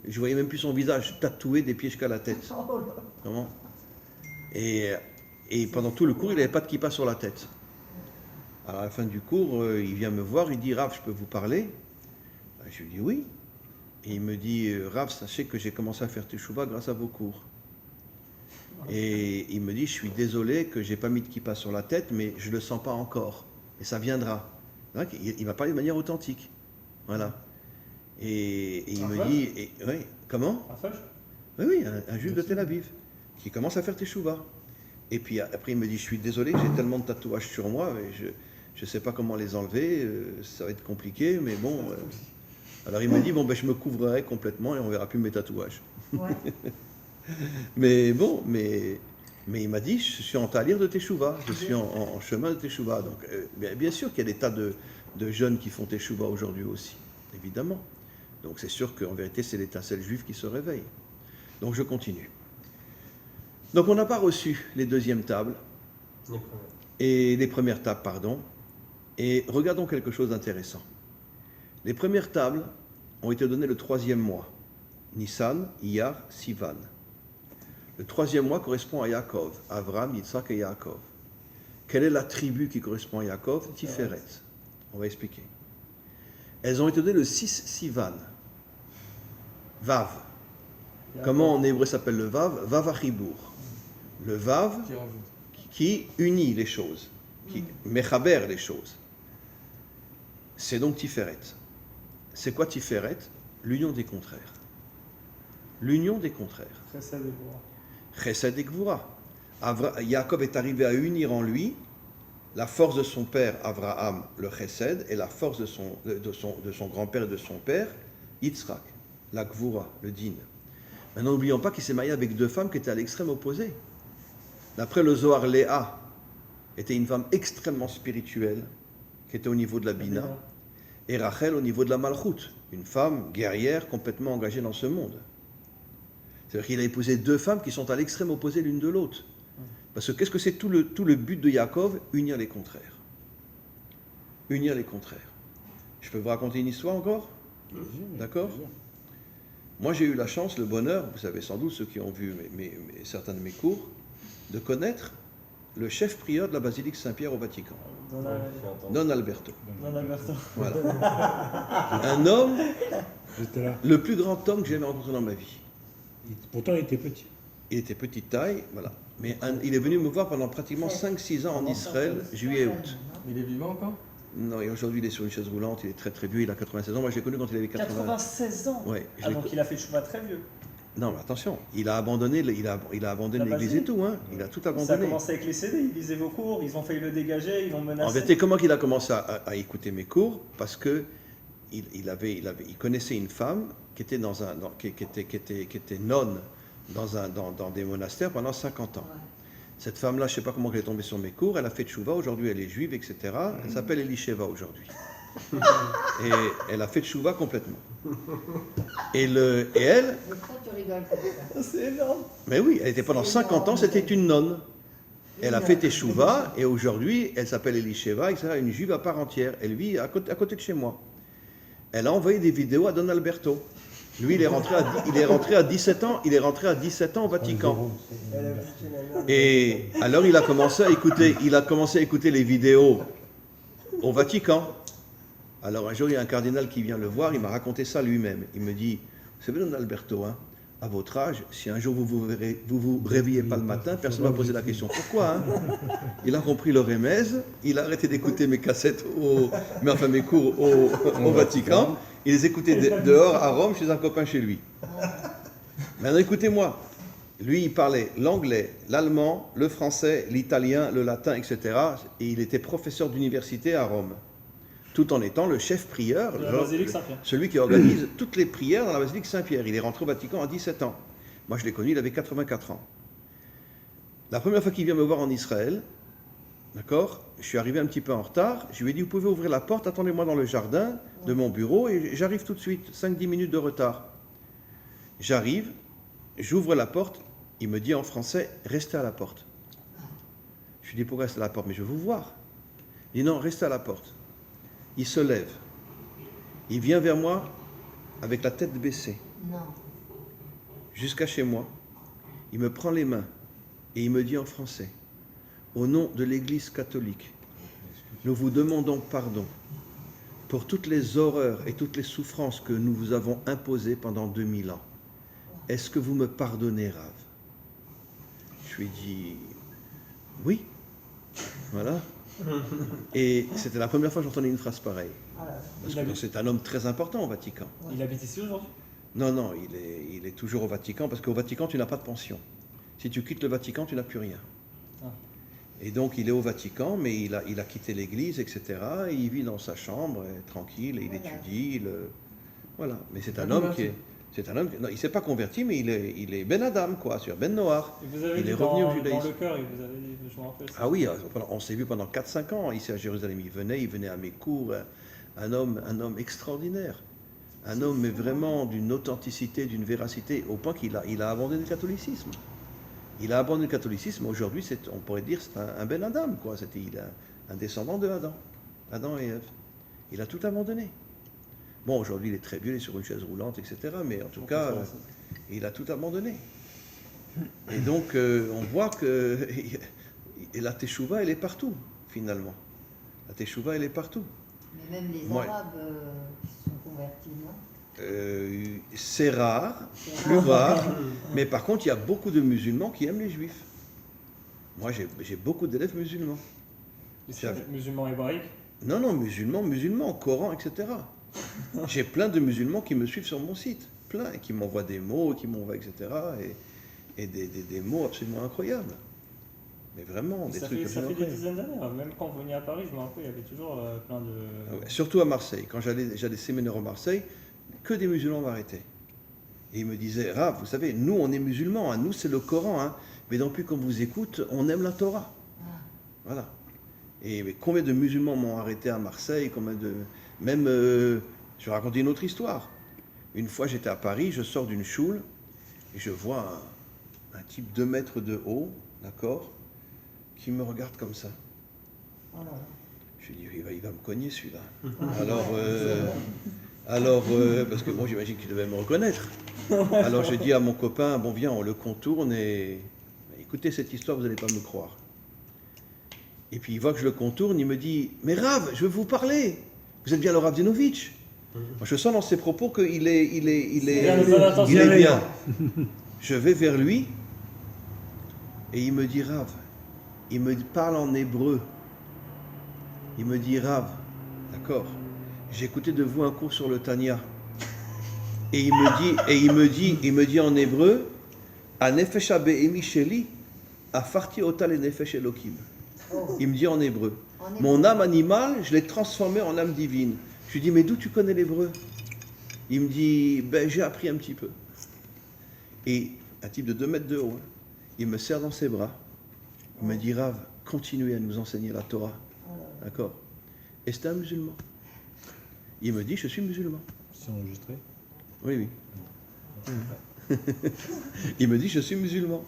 Je voyais même plus son visage, tatoué des pieds jusqu'à la tête. Oh là. Vraiment. Et pendant tout le cours, il n'avait pas de kippa sur la tête. Alors, à la fin du cours, il vient me voir, il dit, Rav, je peux vous parler? Je lui dis oui. Et il me dit, Rav, sachez que j'ai commencé à faire Teshuvah grâce à vos cours. Et il me dit, je suis désolé que j'ai pas mis de kippa sur la tête, mais je le sens pas encore. Et ça viendra. Donc, il m'a parlé de manière authentique. Voilà. Et il me dit, oui, comment? Oui, un juif de Tel Aviv, qui commence à faire Teshuvah. Et puis après, il me dit, je suis désolé, j'ai tellement de tatouages sur moi, mais je ne sais pas comment les enlever, ça va être compliqué, mais bon... Alors il me dit, bon, ben, je me couvrirai complètement et on verra plus mes tatouages. Ouais. mais bon, mais il m'a dit, je suis en talir de Teshuvah, je suis en chemin de Teshuvah. Donc, bien sûr qu'il y a des tas de jeunes qui font Teshuvah aujourd'hui aussi, évidemment. Donc c'est sûr qu'en vérité, c'est l'étincelle juive qui se réveille. Donc je continue. Donc on n'a pas reçu les deuxièmes tables, et les premières tables, pardon, et regardons quelque chose d'intéressant. Les premières tables ont été données le 3e mois, Nissan, Iyar, Sivan. Le 3e mois correspond à Yaakov, Avram, Yitzhak et Yaakov. Quelle est la tribu qui correspond à Yaakov? Tiferet. On va expliquer. Elles ont été données le 6 Sivan, Vav. Comment en hébreu s'appelle le Vav? Vav Achibour. Le Vav qui unit les choses, qui mechaber les choses. C'est donc Tiferet. C'est quoi Tiferet? L'union des contraires. L'union des contraires. Chesed et Gvura. Yaakov est arrivé à unir en lui la force de son père Abraham, le Chesed, et la force de son grand-père et de son père, Yitzhak, la Gvura, le Din. Maintenant, n'oublions pas qu'il s'est marié avec deux femmes qui étaient à l'extrême opposé. D'après le Zohar, Léa était une femme extrêmement spirituelle, qui était au niveau de la Bina, et Rachel au niveau de la Malchut, une femme guerrière complètement engagée dans ce monde. C'est-à-dire qu'il a épousé deux femmes qui sont à l'extrême opposé l'une de l'autre. Parce que qu'est-ce que c'est tout le but de Yaakov? Unir les contraires. Unir les contraires. Je peux vous raconter une histoire encore? D'accord? Moi j'ai eu la chance, le bonheur, vous savez sans doute ceux qui ont vu certains de mes cours, de connaître le chef prieur de la basilique Saint-Pierre au Vatican. Don Alberto. Voilà. Un homme, le plus grand homme que j'ai jamais rencontré dans ma vie. Pourtant, il était petit. Il était petite taille, voilà. Mais il est venu me voir pendant pratiquement 5-6 ans en Israël, juillet et août. Il est vivant encore? Non, et aujourd'hui il est sur une chaise roulante, il est très très vieux, il a 96 ans. Moi je l'ai connu quand il avait 96 ans. Ouais, Ah, donc il a fait le chemin très vieux. Non, mais attention, il a abandonné l'église et tout, hein. Il a tout Ça a abandonné. commencé avec les CD, il lisait vos cours, ils ont failli le dégager, ils l'ont menacé. En vérité, comment il a commencé à écouter mes cours? Parce que il connaissait une femme qui était qui était nonne dans des monastères pendant 50 ans. Ouais. Cette femme-là, je ne sais pas comment elle est tombée sur mes cours, elle a fait tchouva, aujourd'hui elle est juive, etc. Elle s'appelle Elisheva aujourd'hui. Et elle a fait tchouva complètement. Et elle, Mais pourquoi tu rigole comme ça. C'est énorme. Mais oui, elle était pendant C'est 50 ans, énorme. c'était une nonne. Elle a Une fait nonne. Teshuvah et aujourd'hui, elle s'appelle Elisheva, etc., une juive à part entière. Elle vit à côté de chez moi. Elle a envoyé des vidéos à Don Alberto. Lui, il est rentré à 17 ans, il est rentré à 17 ans au Vatican. Elle a piqué la merde. Et alors il a commencé à écouter les vidéos au Vatican. Alors un jour, il y a un cardinal qui vient le voir, il m'a raconté ça lui-même. Il me dit, vous savez, Don Alberto, hein, à votre âge, si un jour vous vous réveillez pas le matin, personne ne va poser la question. Pourquoi hein? Il a compris le remèze, il a arrêté d'écouter mes cassettes, mes cours au Vatican. Il les écoutait dehors à Rome chez un copain chez lui. Maintenant écoutez-moi, lui il parlait l'anglais, l'allemand, le français, l'italien, le latin, etc. Et il était professeur d'université à Rome. Tout en étant le chef prieur, De la basilique Saint-Pierre. celui qui organise toutes les prières dans la basilique Saint-Pierre. Il est rentré au Vatican à 17 ans. Moi, je l'ai connu, il avait 84 ans. La première fois qu'il vient me voir en Israël, d'accord, je suis arrivé un petit peu en retard, je lui ai dit, vous pouvez ouvrir la porte, attendez-moi dans le jardin de mon bureau, et j'arrive tout de suite, 5-10 minutes de retard. J'arrive, j'ouvre la porte, il me dit en français, restez à la porte. Je lui dis, pourquoi rester à la porte? Mais je veux vous voir. Il dit, non, restez à la porte. Il se lève. Il vient vers moi avec la tête baissée, Non. jusqu'à chez moi. Il me prend les mains et il me dit en français, au nom de l'Église catholique, nous vous demandons pardon pour toutes les horreurs et toutes les souffrances que nous vous avons imposées pendant 2000 ans. Est-ce que vous me pardonnez, Rav? Je lui ai dit, oui. Voilà. Et c'était la première fois que j'entendais une phrase pareille. Voilà. Parce que c'est un homme très important au Vatican. Il habite ici aujourd'hui? Non, il est toujours au Vatican, parce qu'au Vatican, tu n'as pas de pension. Si tu quittes le Vatican, tu n'as plus rien. Ah. Et donc, il est au Vatican, mais il a quitté l'église, etc. Et il vit dans sa chambre, tranquille, et il Voilà. étudie. Voilà. Mais c'est un homme qui est... C'est un homme... Non, il ne s'est pas converti, mais il est Ben Adam, quoi, sur Ben Noir. Et vous avez Il dit est revenu au dans judaïsme. le cœur, et vous avez dit, je me rappelle. Ah oui, on s'est vu pendant 4-5 ans ici à Jérusalem. Il venait à mes cours, un homme extraordinaire. Un homme mais vraiment d'une authenticité, d'une véracité, au point qu'il a abandonné le catholicisme. Il a abandonné le catholicisme. Aujourd'hui, on pourrait dire c'est un Ben Adam, quoi. Il est un descendant de Adam et Ève. Il a tout abandonné. Bon, aujourd'hui, il est très vieux, il est sur une chaise roulante, etc. Mais en tout cas, il a tout abandonné. Et donc, on voit que la Teshuvah, elle est partout, finalement. La Teshuvah, elle est partout. Mais même les Ouais. Arabes qui sont convertis, non? C'est rare, C'est plus rare. rare, mais par contre, il y a beaucoup de musulmans qui aiment les juifs. Moi, j'ai beaucoup d'élèves musulmans. Ils sont musulmans hébraïques. Non, musulmans, Coran, etc. J'ai plein de musulmans qui me suivent sur mon site, plein, et qui m'envoient des mots, qui m'envoient, etc. Et des mots absolument incroyables. Mais vraiment, des Ça trucs fait absolument des incroyables. dizaines d'années. Même quand vous veniez à Paris, je me rappelle, il y avait toujours plein de... Ah ouais, surtout à Marseille. Quand j'allais des séminaires à Marseille, que des musulmans m'arrêtaient. Et ils me disaient, Rav, vous savez, nous on est musulmans, hein, nous c'est le Coran, hein, mais depuis qu'on vous écoute, on aime la Torah. Ah. Voilà. Et mais combien de musulmans m'ont arrêté à Marseille, même, je vais raconter une autre histoire. Une fois j'étais à Paris, je sors d'une choule, et je vois un type 2 mètres de haut, d'accord, qui me regarde comme ça. Oh là là. Je lui dis, il va me cogner celui-là. Parce que bon, j'imagine qu'il devait me reconnaître. Alors je dis à mon copain, bon viens, on le contourne et écoutez cette histoire, vous n'allez pas me croire. Et puis il voit que je le contourne, il me dit, mais Rav, je veux vous parler. Vous êtes bien le Rav Zinovitch. Moi, je sens dans ses propos qu'il est bien. Je vais vers lui et il me dit, Rav, il me parle en hébreu. Il me dit, Rav, d'accord, j'ai écouté de vous un cours sur le Tanya. Et il me dit en hébreu, Anefesh Be'emi Sheli, Afarti Ota le Nefesh Elokim. Il me dit en hébreu. Mon âme animale, je l'ai transformée en âme divine. Je lui dis, mais d'où tu connais l'hébreu? Il me dit, ben j'ai appris un petit peu. Et un type de 2 mètres de haut, hein, il me serre dans ses bras. Il me dit, Rav, continuez à nous enseigner la Torah. D'accord. Et c'était un musulman. Il me dit, je suis musulman. C'est enregistré. Oui. Il me dit, je suis musulman.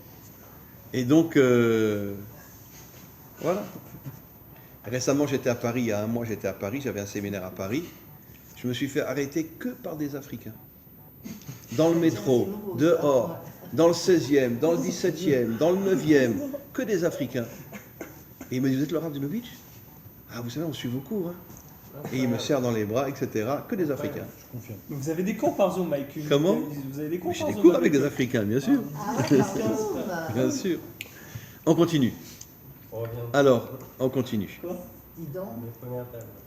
Et donc, voilà. Récemment, j'étais à Paris, il y a un mois, j'étais à Paris, j'avais un séminaire à Paris. Je me suis fait arrêter que par des Africains. Dans le métro, dehors, dans le 16e, dans le 17e, dans le 9e, que des Africains. Et il me dit, vous êtes le Rav Dinovitch? Ah, vous savez, on suit vos cours. Hein. Et il me serre dans les bras, etc. Que des Africains. Je confirme. Vous avez des cours par Zoom, Mike. Comment? Vous avez des cours J'ai par des Zoom cours avec des Africains, bien sûr. Ah ouais, pardon, bah, Bien sûr. On continue. Alors, on continue. dis donc.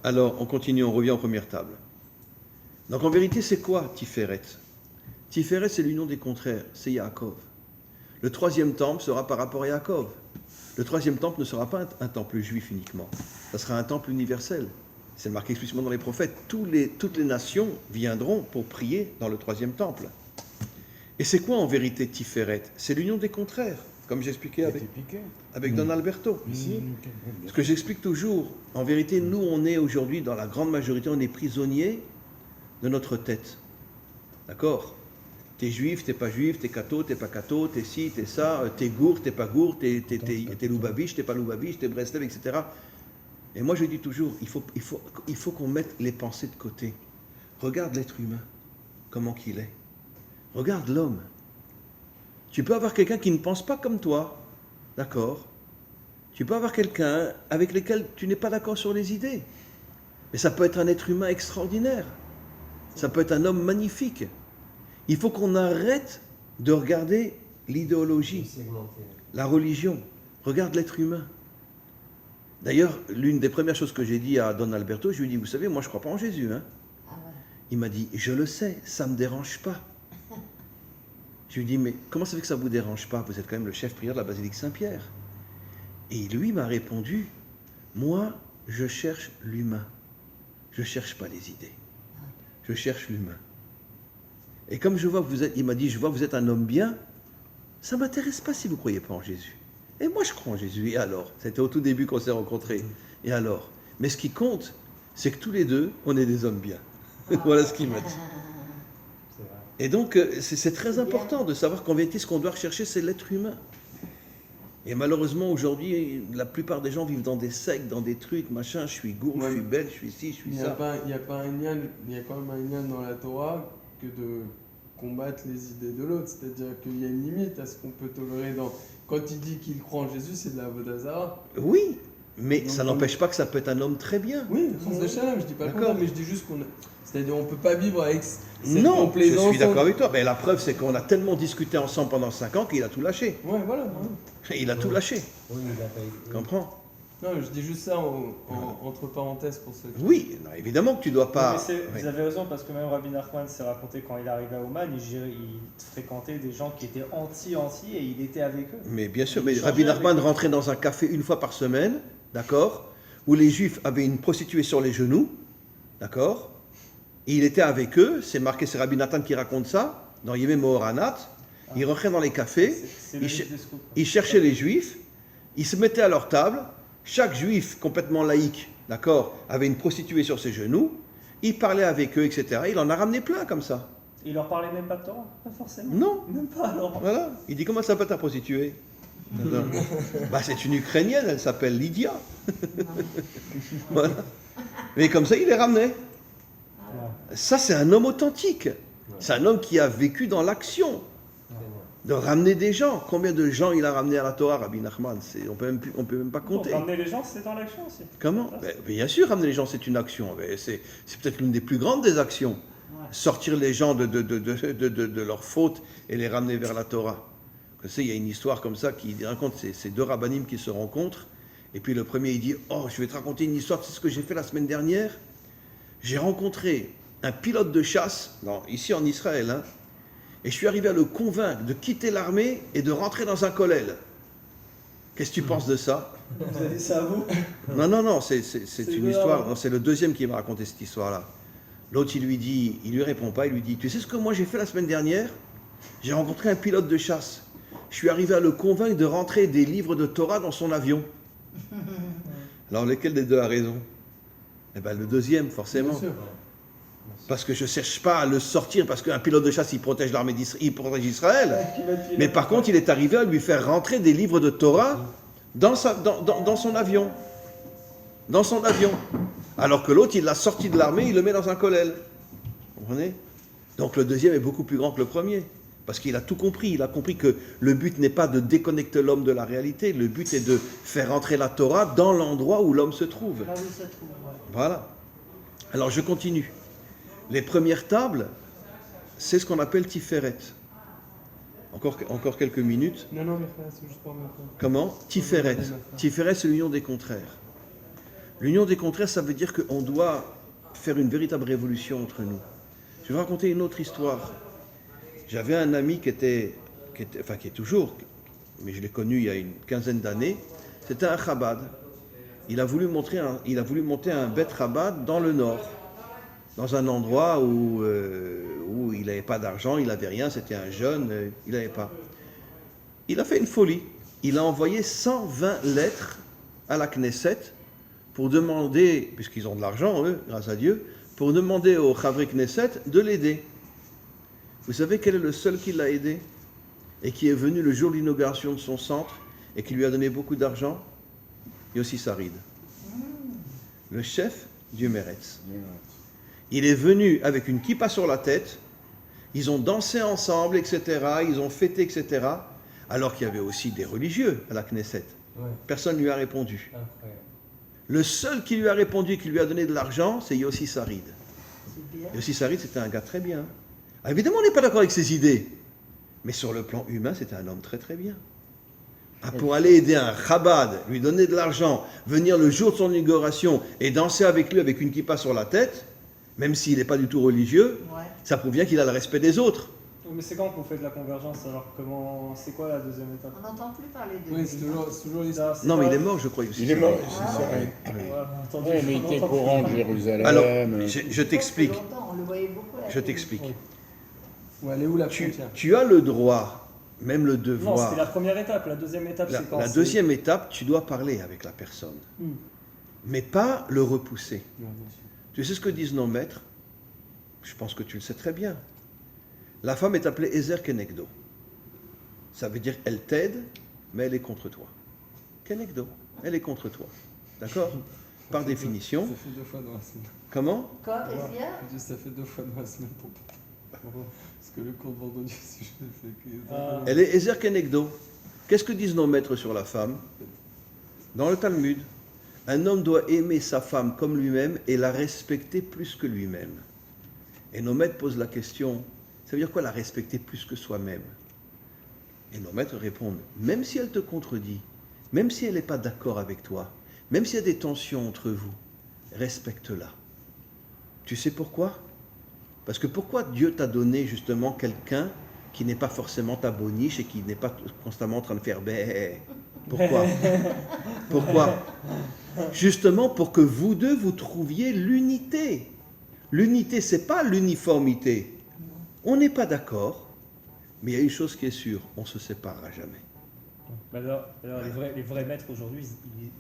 Alors, on continue, on revient aux premières tables. Donc, en vérité, c'est quoi Tiferet? Tiferet, c'est l'union des contraires, c'est Yaakov. Le troisième temple sera par rapport à Yaakov. Le troisième temple ne sera pas un temple juif uniquement, ça sera un temple universel. C'est marqué explicitement dans les prophètes. Toutes les nations viendront pour prier dans le troisième temple. Et c'est quoi en vérité Tiferet? C'est l'union des contraires, comme j'expliquais avec Don Alberto. Ce que j'explique toujours, en vérité, nous, on est aujourd'hui, dans la grande majorité, on est prisonniers de notre tête. D'accord? T'es juif, t'es pas juif, t'es catho, t'es pas catho, t'es ci, t'es ça, t'es gour, t'es pas gour, t'es loubabiche, t'es pas loubabiche, t'es Breslev, etc. Et moi je dis toujours, il faut qu'on mette les pensées de côté. Regarde l'être humain, comment qu'il est. Regarde l'homme. Tu peux avoir quelqu'un qui ne pense pas comme toi, d'accord? Tu peux avoir quelqu'un avec lequel tu n'es pas d'accord sur les idées. Mais ça peut être un être humain extraordinaire. Ça peut être un homme magnifique. Il faut qu'on arrête de regarder l'idéologie, la religion. Regarde l'être humain. D'ailleurs, l'une des premières choses que j'ai dit à Don Alberto, je lui ai dit, vous savez, moi je ne crois pas en Jésus. Hein. Ah ouais. Il m'a dit, je le sais, ça ne me dérange pas. Je lui ai dit, mais comment ça fait que ça ne vous dérange pas? Vous êtes quand même le chef prieur de la basilique Saint-Pierre. Et lui m'a répondu, moi je cherche l'humain. Je ne cherche pas les idées. Je cherche l'humain. Et comme je vois que vous êtes, il m'a dit, je vois que vous êtes un homme bien, ça ne m'intéresse pas si vous ne croyez pas en Jésus. Et moi je crois en Jésus, et alors? C'était au tout début qu'on s'est rencontrés. Et alors? Mais ce qui compte, c'est que tous les deux, on est des hommes bien. Voilà ce qu'il m'a dit. Et donc, c'est très important de savoir qu'en vérité, ce qu'on doit rechercher, c'est l'être humain. Et malheureusement, aujourd'hui, la plupart des gens vivent dans des sectes, dans des trucs, machin, je suis gourd, je suis belle, je suis ci, je suis ça. Il y a quand même un lien dans la Torah que de combattre les idées de l'autre. C'est-à-dire qu'il y a une limite à ce qu'on peut tolérer dans... Quand il dit qu'il croit en Jésus, c'est de la Vodazara. Oui, mais donc, ça n'empêche pas que ça peut être un homme très bien. Oui, je dis pas le contraire, mais je dis juste qu'on... C'est-à-dire on ne peut pas vivre avec cette non, je complaisance. suis d'accord avec toi. Mais la preuve, c'est qu'on a tellement discuté ensemble pendant 5 ans qu'il a tout lâché. Ouais, voilà. Il a tout lâché. Oui, il a pas été. Comprends? Non, je dis juste ça entre parenthèses pour ceux qui... Oui, non, évidemment que tu dois pas... Non, mais Oui. vous avez raison, parce que même Rabbi Nachman s'est raconté quand il arrivait à Ouman, il fréquentait des gens qui étaient anti-anti et il était avec eux. Mais bien sûr, Il mais changeait Rabbi avec Nachman eux. rentrait dans un café une fois par semaine, d'accord, où les Juifs avaient une prostituée sur les genoux, d'accord, et il était avec eux, c'est marqué, c'est Rabbi Nathan qui raconte ça, dans Yemé Mohoranat, il rentrait dans les cafés, C'est le livre des scoops. il cherchait les Juifs, il se mettait à leur table, chaque Juif complètement laïque, d'accord, avait une prostituée sur ses genoux, il parlait avec eux, etc. Il en a ramené plein comme ça. Il leur parlait même pas de Torah, pas forcément. Non. Même pas alors. Voilà. Il dit, comment ça s'appelle ta prostituée? Bah, c'est une Ukrainienne, elle s'appelle Lydia. Voilà. Mais comme ça, il les ramenait. Ça, c'est un homme authentique. C'est un homme qui a vécu dans l'action. De ramener des gens. Combien de gens il a ramené à la Torah, Rabbi Nachman? On peut même pas compter. Ramener les gens, c'est dans l'action aussi. Comment? Bien sûr, ramener les gens, c'est une action. C'est peut-être l'une des plus grandes des actions. Sortir les gens de leurs fautes et les ramener vers la Torah. Vous savez, il y a une histoire comme ça qui raconte ces deux rabbinim qui se rencontrent. Et puis le premier, il dit, oh, je vais te raconter une histoire, c'est ce que j'ai fait la semaine dernière. J'ai rencontré un pilote de chasse, ici en Israël, hein, et je suis arrivé à le convaincre de quitter l'armée et de rentrer dans un kollel. Qu'est-ce que tu penses de ça? Vous avez dit ça à vous? Non, c'est une grave. histoire. Non, c'est le deuxième qui m'a raconté cette histoire-là. L'autre, il lui répond pas, il lui dit, tu sais ce que moi j'ai fait la semaine dernière? J'ai rencontré un pilote de chasse. Je suis arrivé à le convaincre de rentrer des livres de Torah dans son avion. Alors, lequel des deux a raison? Eh bien, le deuxième, forcément. Bien sûr. Parce que je ne cherche pas à le sortir, parce qu'un pilote de chasse, il protège l'armée d'Israël, il protège Israël. Mais par contre, il est arrivé à lui faire rentrer des livres de Torah dans son avion. Dans son avion. Alors que l'autre, il l'a sorti de l'armée, il le met dans un kollel. Vous comprenez? Donc le deuxième est beaucoup plus grand que le premier. Parce qu'il a tout compris. Il a compris que le but n'est pas de déconnecter l'homme de la réalité. Le but est de faire rentrer la Torah dans l'endroit où l'homme se trouve. Là où il se trouve, ouais. Voilà. Alors je continue. Les premières tables, c'est ce qu'on appelle Tiferet. Encore quelques minutes. Non, mais c'est juste pour maintenant. Comment? Tiferet. Tiferet, c'est l'union des contraires. L'union des contraires, ça veut dire qu'on doit faire une véritable révolution entre nous. Je vais vous raconter une autre histoire. J'avais un ami qui est toujours, mais je l'ai connu il y a une quinzaine d'années. C'était un Chabad. Il a voulu monter un Bet Chabad dans le nord, dans un endroit où il n'avait pas d'argent, il n'avait rien, c'était un jeune, il n'avait pas. Il a fait une folie. Il a envoyé 120 lettres à la Knesset pour demander, puisqu'ils ont de l'argent, eux, grâce à Dieu, pour demander au Chavri Knesset de l'aider. Vous savez quel est le seul qui l'a aidé et qui est venu le jour de l'inauguration de son centre et qui lui a donné beaucoup d'argent? Yossi Sarid, le chef du Meretz. Il est venu avec une kippa sur la tête, ils ont dansé ensemble, etc., ils ont fêté, etc., alors qu'il y avait aussi des religieux à la Knesset. Ouais. Personne ne lui a répondu. Incroyable. Le seul qui lui a répondu, qui lui a donné de l'argent, c'est Yossi Sarid. C'est bien. Yossi Sarid, c'était un gars très bien. Ah, évidemment, on n'est pas d'accord avec ses idées, mais sur le plan humain, c'était un homme très très bien. Ah, pour aller aider un Chabad, lui donner de l'argent, venir le jour de son inauguration et danser avec lui avec une kippa sur la tête, même s'il n'est pas du tout religieux, Ouais. ça prouve bien qu'il a le respect des autres. Mais c'est quand qu'on fait de la convergence alors c'est quoi la deuxième étape? On n'entend plus parler de Oui, lui. c'est toujours l'histoire. Non, mais il est mort, je crois. Yossi Il est Sarid. mort, c'est ça. Ouais, on a entendu- Ouais, mais il on était entend- courant de Jérusalem. Alors, Ça je fait t'explique. longtemps, on le voyait beaucoup à la Je télé. t'explique. Ou elle est où la Tu, frontière? tu as le droit, même le Non, devoir. c'était la première étape. La deuxième étape, c'est quand La deuxième étape, tu dois parler avec la personne, mais pas le repousser. Non, bien sûr. Tu sais ce que disent nos maîtres? Je pense que tu le sais très bien. La femme est appelée Ezer Kenegdo. Ça veut dire elle t'aide, mais elle est contre toi. Kenegdo, elle est contre toi. D'accord? Par définition. Ça fait 2 fois dans la semaine. Comment? Quoi, Esia Je dis, ça fait 2 fois dans la semaine pour parce que le cours de vendredi, si je le fais que. Ah. Elle est Ezer Kenegdo. Qu'est-ce que disent nos maîtres sur la femme? Dans le Talmud, un homme doit aimer sa femme comme lui-même et la respecter plus que lui-même. Et nos maîtres posent la question, ça veut dire quoi la respecter plus que soi-même? Et nos maîtres répondent, même si elle te contredit, même si elle n'est pas d'accord avec toi, même s'il y a des tensions entre vous, respecte-la. Tu sais pourquoi? Parce que pourquoi Dieu t'a donné justement quelqu'un qui n'est pas forcément ta boniche et qui n'est pas constamment en train de faire bé? Pourquoi? Pourquoi? Justement pour que vous deux, vous trouviez l'unité. L'unité, c'est pas l'uniformité. On n'est pas d'accord, mais il y a une chose qui est sûre, on ne se séparera jamais. Bah alors, les vrais maîtres aujourd'hui, ils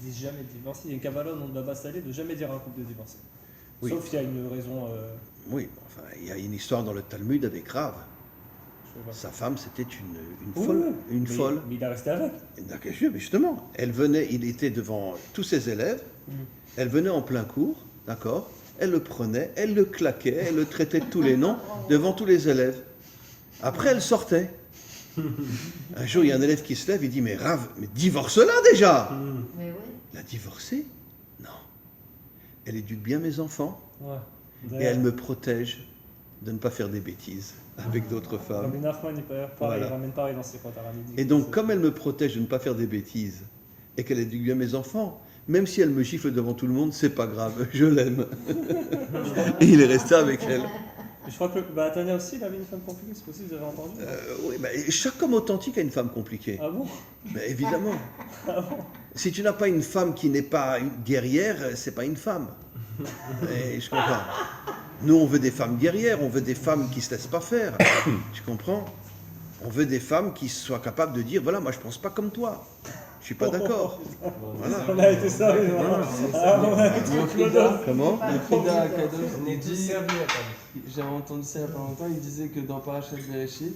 disent jamais de divorcer. Il y a une Kabbalah on doit bassaler de jamais dire à un couple de divorcer. Oui. Sauf s'il y a une raison. Oui, enfin, il y a une histoire dans le Talmud, elle est grave. Je sais pas. Sa femme, c'était une Ouh, folle. Une mais- folle. Mais il est resté avec. D'accord, mais justement, elle venait, il était devant tous ses élèves, elle venait en plein cours, d'accord, elle le prenait, elle le claquait, elle le traitait de tous les noms devant tous les élèves. Après, elle sortait. Un jour, il y a un élève qui se lève, il dit, mais Rav, mais divorce-la déjà. Mais oui. La divorcer? Non. Elle éduque bien mes enfants Ouais. et elle me protège de ne pas faire des bêtises avec d'autres femmes. Rabbi Nachman, pareil, Voilà. il ramène pareil dans ses potes aramédiques. Et donc, comme elle me protège de ne pas faire des bêtises et qu'elle éduque bien mes enfants, même si elle me gifle devant tout le monde, c'est pas grave, je l'aime. Et il est resté avec elle. Je crois que Tania aussi, il avait une femme compliquée, c'est possible, vous avez entendu? Oui, chaque homme authentique a une femme compliquée. Ah bon? Mais évidemment. Si tu n'as pas une femme qui n'est pas une guerrière, c'est pas une femme. Et je comprends. Nous, on veut des femmes guerrières, on veut des femmes qui se laissent pas faire. Tu comprends? On veut des femmes qui soient capables de dire, voilà, moi je pense pas comme toi. Je suis pas d'accord. Voilà. On a été sérieux. Ah, on a été Comment? Le Frida Akadosh, On il est tous dit, servis à j'ai entendu ça il n'y a pas longtemps, il disait que dans Parashat Bereshit,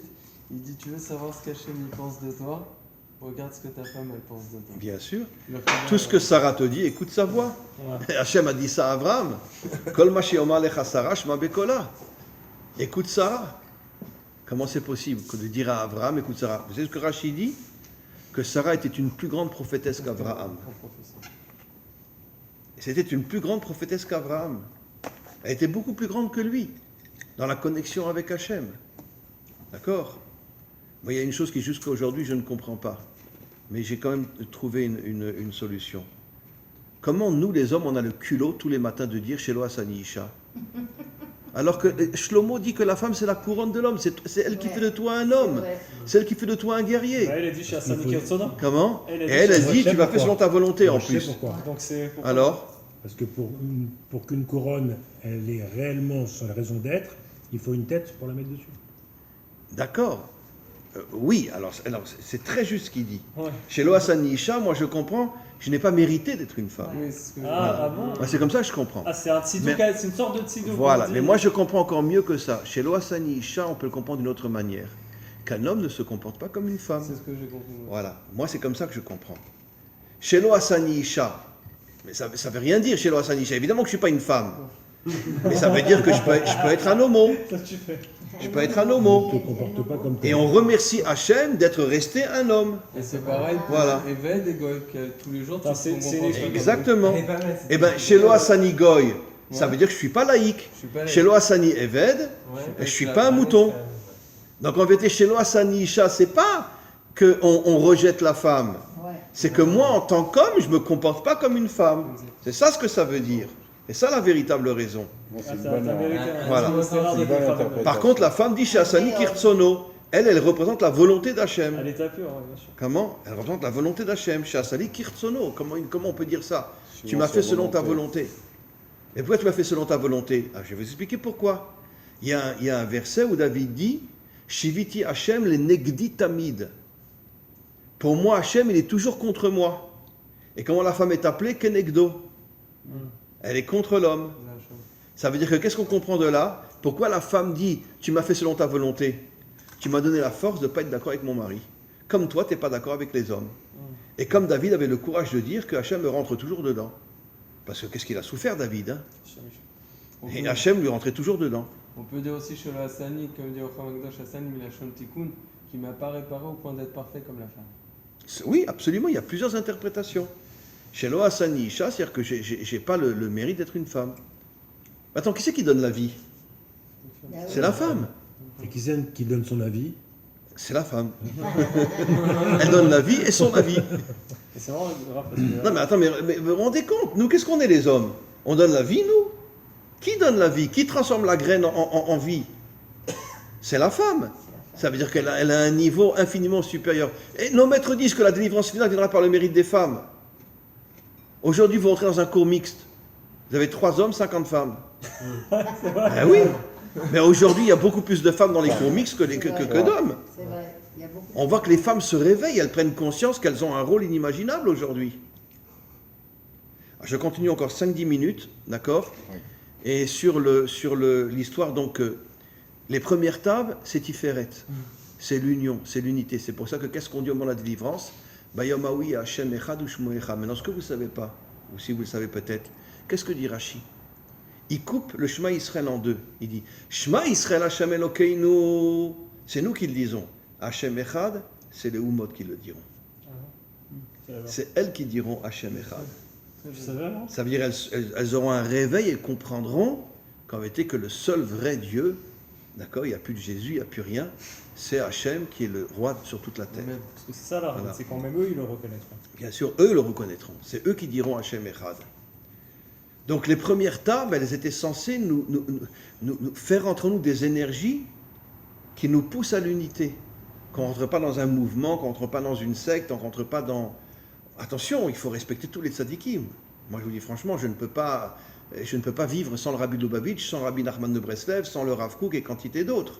il dit tu veux savoir ce qu'Hachem il pense de toi, regarde ce que ta femme elle pense de toi. Bien sûr. Le Frida, Tout ce que Sarah te dit, écoute sa voix. Ouais. Hachem a dit ça à Abraham. Kol ma she'omar lecha Sarah shma bekola. Écoute Sarah. Comment c'est possible que de dire à Abraham, écoute Sarah? Vous savez ce que Rachid dit? Que Sarah était une plus grande prophétesse qu'Abraham. C'était une plus grande prophétesse qu'Abraham. Elle était beaucoup plus grande que lui, dans la connexion avec Hachem. D'accord? Moi, il y a une chose qui jusqu'à aujourd'hui je ne comprends pas. Mais j'ai quand même trouvé une solution. Comment nous, les hommes, on a le culot tous les matins de dire Shelo Asani Isha? Alors que Shlomo dit que la femme, c'est la couronne de l'homme. C'est elle qui fait de toi un homme. C'est elle qui fait de toi un guerrier. Elle a dit chez Hassani Kirtsona. Comment? Elle Et a elle, dit- elle dit, tu vas faire selon ta volonté en Moi, je sais plus. pourquoi. Donc c'est pourquoi- Alors? Parce que pour qu'une couronne, elle ait réellement sa raison d'être, il faut une tête pour la mettre dessus. D'accord. Oui, alors c'est très juste ce qu'il dit. Ouais. Chez Loasani Isha, moi je comprends, je n'ai pas mérité d'être une femme. Oui, c'est ce que je Ah bon? Bah, c'est comme ça que je comprends. Ah, c'est un tsidou, Mais- c'est une sorte de tsidou. Voilà, comme on mais dit. moi je comprends encore mieux que ça. Chez Loasani Isha, on peut le comprendre d'une autre manière. Qu'un homme ne se comporte pas comme une femme. C'est ce que j'ai compris. moi. Voilà, moi c'est comme ça que je comprends. Chez Loasani Isha, mais ça veut rien dire chez Loasani Isha. Évidemment que je ne suis pas une femme. Mais ça veut dire que je peux être un homo. Ça, tu fais. Je peux être un homo. Ne te comporte pas comme Et on remercie Hachem d'être resté un homme. Et c'est pareil pour Voilà. Eved et Goy, que tous les jours tu Ah, te c'est- comportes c'est comme une- eux. Exactement. Elle est pas mal, cette Eh bien, chez Loasani Goy, ça veut dire que je ne suis pas laïque. Je suis pas Chez Loasani Eved, Ouais. je ne suis pas un mouton. Donc en vérité, chez Loasani Isha, c'est pas qu'on rejette la femme. Ouais. C'est que moi, en tant qu'homme, je ne me comporte pas comme une femme. C'est ça ce que ça veut dire. Et ça la véritable raison. Bon, Ah, c'est une t'as bonne, vérité, hein. Voilà. C'est rare de C'est une bonne dire femme. interprétation. Par contre, la femme dit chez Hassani Kirtsono. Elle représente la volonté d'Hachem. Elle est à pure, ouais, bien sûr. Comment? Elle représente la volonté d'Hachem. Chez Hassani Kirtsono. Comment on peut dire ça? Tu Selon m'as sa fait selon ta volonté. volonté. Et pourquoi tu m'as fait selon ta volonté? Je vais vous expliquer pourquoi. Il y a un verset où David dit Shiviti Hachem le negdi tamid. Pour moi, Hachem, il est toujours contre moi. Et comment la femme est appelée? Kenegdo. Elle est contre l'homme. La chose. Ça veut dire que qu'est-ce qu'on comprend de là? Pourquoi la femme dit tu m'as fait selon ta volonté? Tu m'as donné la force de ne pas être d'accord avec mon mari. Comme toi, tu n'es pas d'accord avec les hommes. Et comme David avait le courage de dire que Hachem me rentre toujours dedans. Parce que qu'est-ce qu'il a souffert, David, hein? On Et peut- Hachem lui rentrait toujours dedans. On peut dire aussi chez le Hassani, comme dit Ocham Akdosh Hassani Milachon Tikkun, qui m'a pas réparé au point d'être parfait comme la femme. Oui, absolument, il y a plusieurs interprétations. Chez Lo Hassani Isha, c'est-à-dire que je n'ai pas le mérite d'être une femme. Attends, qui c'est qui donne la vie? Ah oui. C'est la femme. Et qui donne son avis. C'est la femme. Elle donne la vie et son avis. Et c'est vraiment grave parce que. Non mais attends, mais vous vous rendez compte? Nous, qu'est-ce qu'on est les hommes? On donne la vie, nous? Qui donne la vie? Qui transforme la graine en vie? C'est la femme. Ça veut dire qu'elle a un niveau infiniment supérieur. Et nos maîtres disent que la délivrance finale viendra par le mérite des femmes. Aujourd'hui, vous rentrez dans un cours mixte. Vous avez 3 hommes, 50 femmes. Ben oui. Mais aujourd'hui, il y a beaucoup plus de femmes dans les cours mixtes que d'hommes. C'est vrai. Il y a beaucoup On voit que les femmes se réveillent, elles prennent conscience qu'elles ont un rôle inimaginable aujourd'hui. Je continue encore 5-10 minutes, d'accord? Oui. Et sur l'histoire, donc, les premières tables, c'est Tiferet. C'est l'union, c'est l'unité. C'est pour ça que qu'est-ce qu'on dit au moment de la délivrance? Bayomaoui Hashem Echad ou Shmo Echad. Maintenant, ce que vous ne savez pas, ou si vous le savez peut-être, qu'est-ce que dit Rashi? Il coupe le Shema Israël en deux. Il dit Shema Israël Hashem Elokeinu. C'est nous qui le disons. Hashem Echad, c'est les Umot qui le diront. C'est elles qui diront Hashem Echad. Je savais, non? Ça veut dire elles auront un réveil et comprendront qu'en vérité que le seul vrai Dieu, d'accord, il n'y a plus de Jésus, il n'y a plus rien, c'est Hachem qui est le roi sur toute la terre. Mais Parce que c'est ça là, Voilà. c'est quand même eux, ils le reconnaîtront. Bien sûr, eux le reconnaîtront. C'est eux qui diront Hachem Echad. Donc les premières tables, elles étaient censées nous faire entre nous des énergies qui nous poussent à l'unité. Qu'on ne rentre pas dans un mouvement, qu'on ne rentre pas dans une secte, qu'on ne rentre pas dans... Attention, il faut respecter tous les tzadikim. Moi je vous dis franchement, je ne peux pas vivre sans le Rabbi Lubavitch, sans le Rabbi Nachman de Breslev, sans le Rav Kook et quantité d'autres.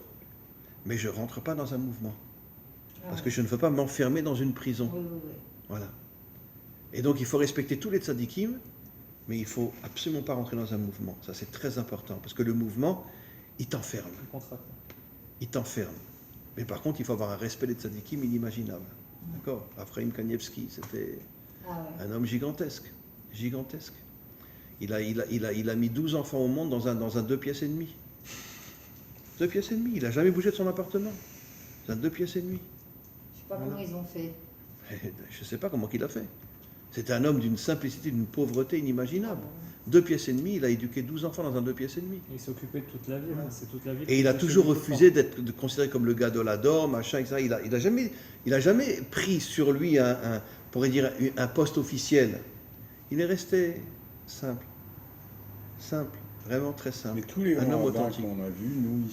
Mais je ne rentre pas dans un mouvement. Parce que je ne veux pas m'enfermer dans une prison. Oui, oui, oui. Voilà. Et donc il faut respecter tous les tzadikim, mais il ne faut absolument pas rentrer dans un mouvement. Ça c'est très important, parce que le mouvement, il t'enferme. Le contrat. Il t'enferme. Mais par contre, il faut avoir un respect des tzadikim inimaginable. D'accord? Raphaël Kanievski, c'était un homme gigantesque. Gigantesque. Il a mis 12 enfants au monde dans un 2 pièces et demie. 2 pièces et demie. Il n'a jamais bougé de son appartement. C'est un 2 pièces et demie. Je sais pas comment ils ont fait. Je ne sais pas comment il a fait. C'était un homme d'une simplicité, d'une pauvreté inimaginable. 2 pièces et demie, il a éduqué 12 enfants dans un 2 pièces et demie. Il s'occupait de toute la ville, hein, c'est toute la ville. Et il a qui toujours s'occupait refusé d'être considéré comme le gadolador, machin, etc. Il a jamais pris sur lui on pourrait dire, un poste officiel. Il est resté simple. Simple. Vraiment très simple. Mais tous les un homme grands rabbins authentique. qu'on a vus, nous,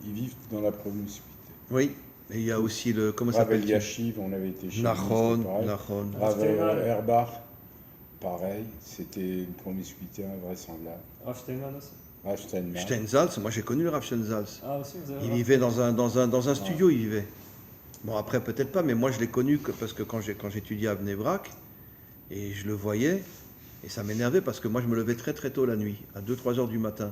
ils vivent dans la promiscuité. Oui. Et il y a aussi le... Comment ça Rav s'appelle? Eliashiv, on avait été chez lui, Nahon. c'était pareil. Nahon. Rav Steinman. Herbach, pareil, c'était une promiscuité invraisemblable. Rav Steinman aussi. Rav Steinman. Steinsaltz, moi j'ai connu le Rav Steinsaltz. Ah, aussi, vous avez Il Rav vivait dans un studio, il vivait. Bon, après, peut-être pas, mais moi, je l'ai connu parce que quand j'étudiais à Bnei Brak, et je le voyais, et ça m'énervait parce que moi, je me levais très très tôt la nuit, à 2-3 heures du matin.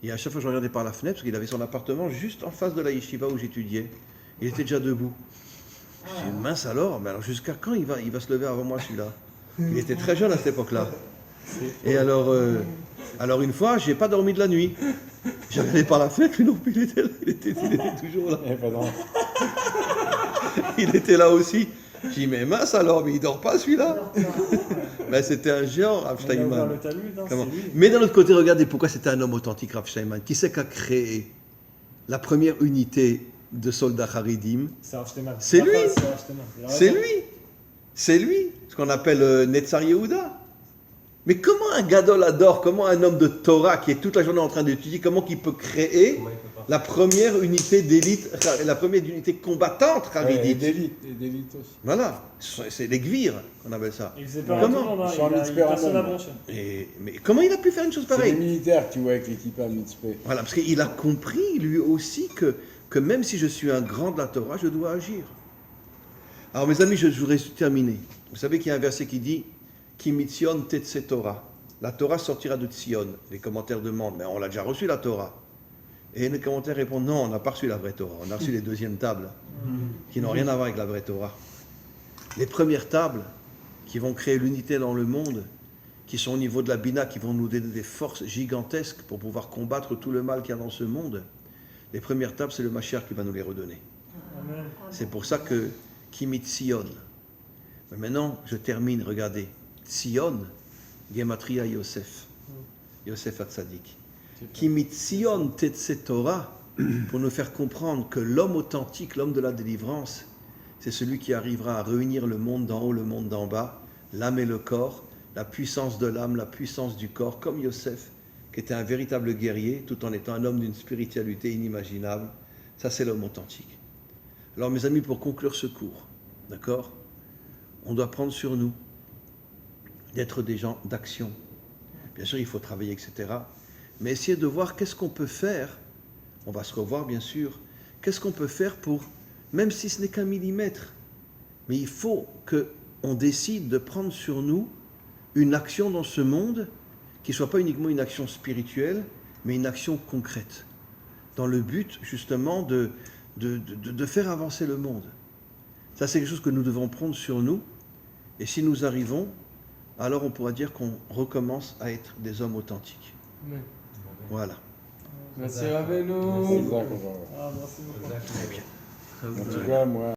Et à chaque fois, je regardais par la fenêtre, parce qu'il avait son appartement juste en face de la yeshiva où j'étudiais. Il était déjà debout. J'ai dit, mince alors, mais alors jusqu'à quand il va se lever avant moi, celui-là? Il était très jeune à cette époque-là. Et alors une fois, j'ai pas dormi de la nuit. J'ai regardé par la fenêtre, non plus, il était toujours là. Eh, pardon. Il était là aussi. J'ai dit, mais mince alors, mais il dort pas celui-là. Ben, c'était un géant, Rav Il a ouvert Steinman. le Talmud, hein, Comment c'est lui. Mais d'un autre côté, regardez pourquoi c'était un homme authentique, Rav Steinman. Qui c'est qui a créé la première unité de soldats Haridim? C'est Rav Steinman. C'est lui. C'est Rav Steinman. Il a C'est raison. lui. C'est lui. Ce qu'on appelle Netzar Yehuda. Mais comment un gadol adore, comment un homme de Torah qui est toute la journée en train d'étudier, comment il peut créer Comment il peut pas la première unité d'élite, la première unité combattante Et Haridite? d'élite aussi. Voilà, c'est les gvir qu'on appelle ça. Il faisait peur à Comment tout le monde, hein. Sans Il a l'expert personne à à monde. broncher. Mais comment il a pu faire une chose C'est les pareille? militaires qui voient avec l'équipe à Mitzpeh. Voilà, parce qu'il a compris lui aussi que même si je suis un grand de la Torah, je dois agir. Alors mes amis, je voudrais terminer. Vous savez qu'il y a un verset qui dit Ki mitzion tetse Torah. La Torah sortira de Tzion. Les commentaires demandent, mais on l'a déjà reçu la Torah. Et les commentaires répondent, non, on n'a pas reçu la vraie Torah. On a reçu les deuxièmes tables, qui n'ont rien à voir avec la vraie Torah. Les premières tables, qui vont créer l'unité dans le monde, qui sont au niveau de la Bina, qui vont nous donner des forces gigantesques pour pouvoir combattre tout le mal qu'il y a dans ce monde. Les premières tables, c'est le Mashiach qui va nous les redonner. Amen. C'est pour ça que Kimi Tzion. Mais maintenant, je termine, regardez. Tzion, Gematria Yosef. Yosef Hatzadik. Kimi Tzion Tetse Torah, pour nous faire comprendre que l'homme authentique, l'homme de la délivrance, c'est celui qui arrivera à réunir le monde d'en haut, le monde d'en bas, l'âme et le corps, la puissance de l'âme, la puissance du corps, comme Yosef, qui était un véritable guerrier, tout en étant un homme d'une spiritualité inimaginable. Ça, c'est l'homme authentique. Alors, mes amis, pour conclure ce cours, d'accord, on doit prendre sur nous d'être des gens d'action. Bien sûr, il faut travailler, etc. Mais essayer de voir qu'est-ce qu'on peut faire. On va se revoir, bien sûr. Qu'est-ce qu'on peut faire pour, même si ce n'est qu'un millimètre, mais il faut qu'on décide de prendre sur nous une action dans ce monde qui ne soit pas uniquement une action spirituelle, mais une action concrète, dans le but, justement, de faire avancer le monde. Ça, c'est quelque chose que nous devons prendre sur nous. Et si nous arrivons, alors on pourra dire qu'on recommence à être des hommes authentiques. Ouais. Voilà. Merci Ravelo. C'est ça qu'on va voir. Ah, merci beaucoup. En tout cas, moi.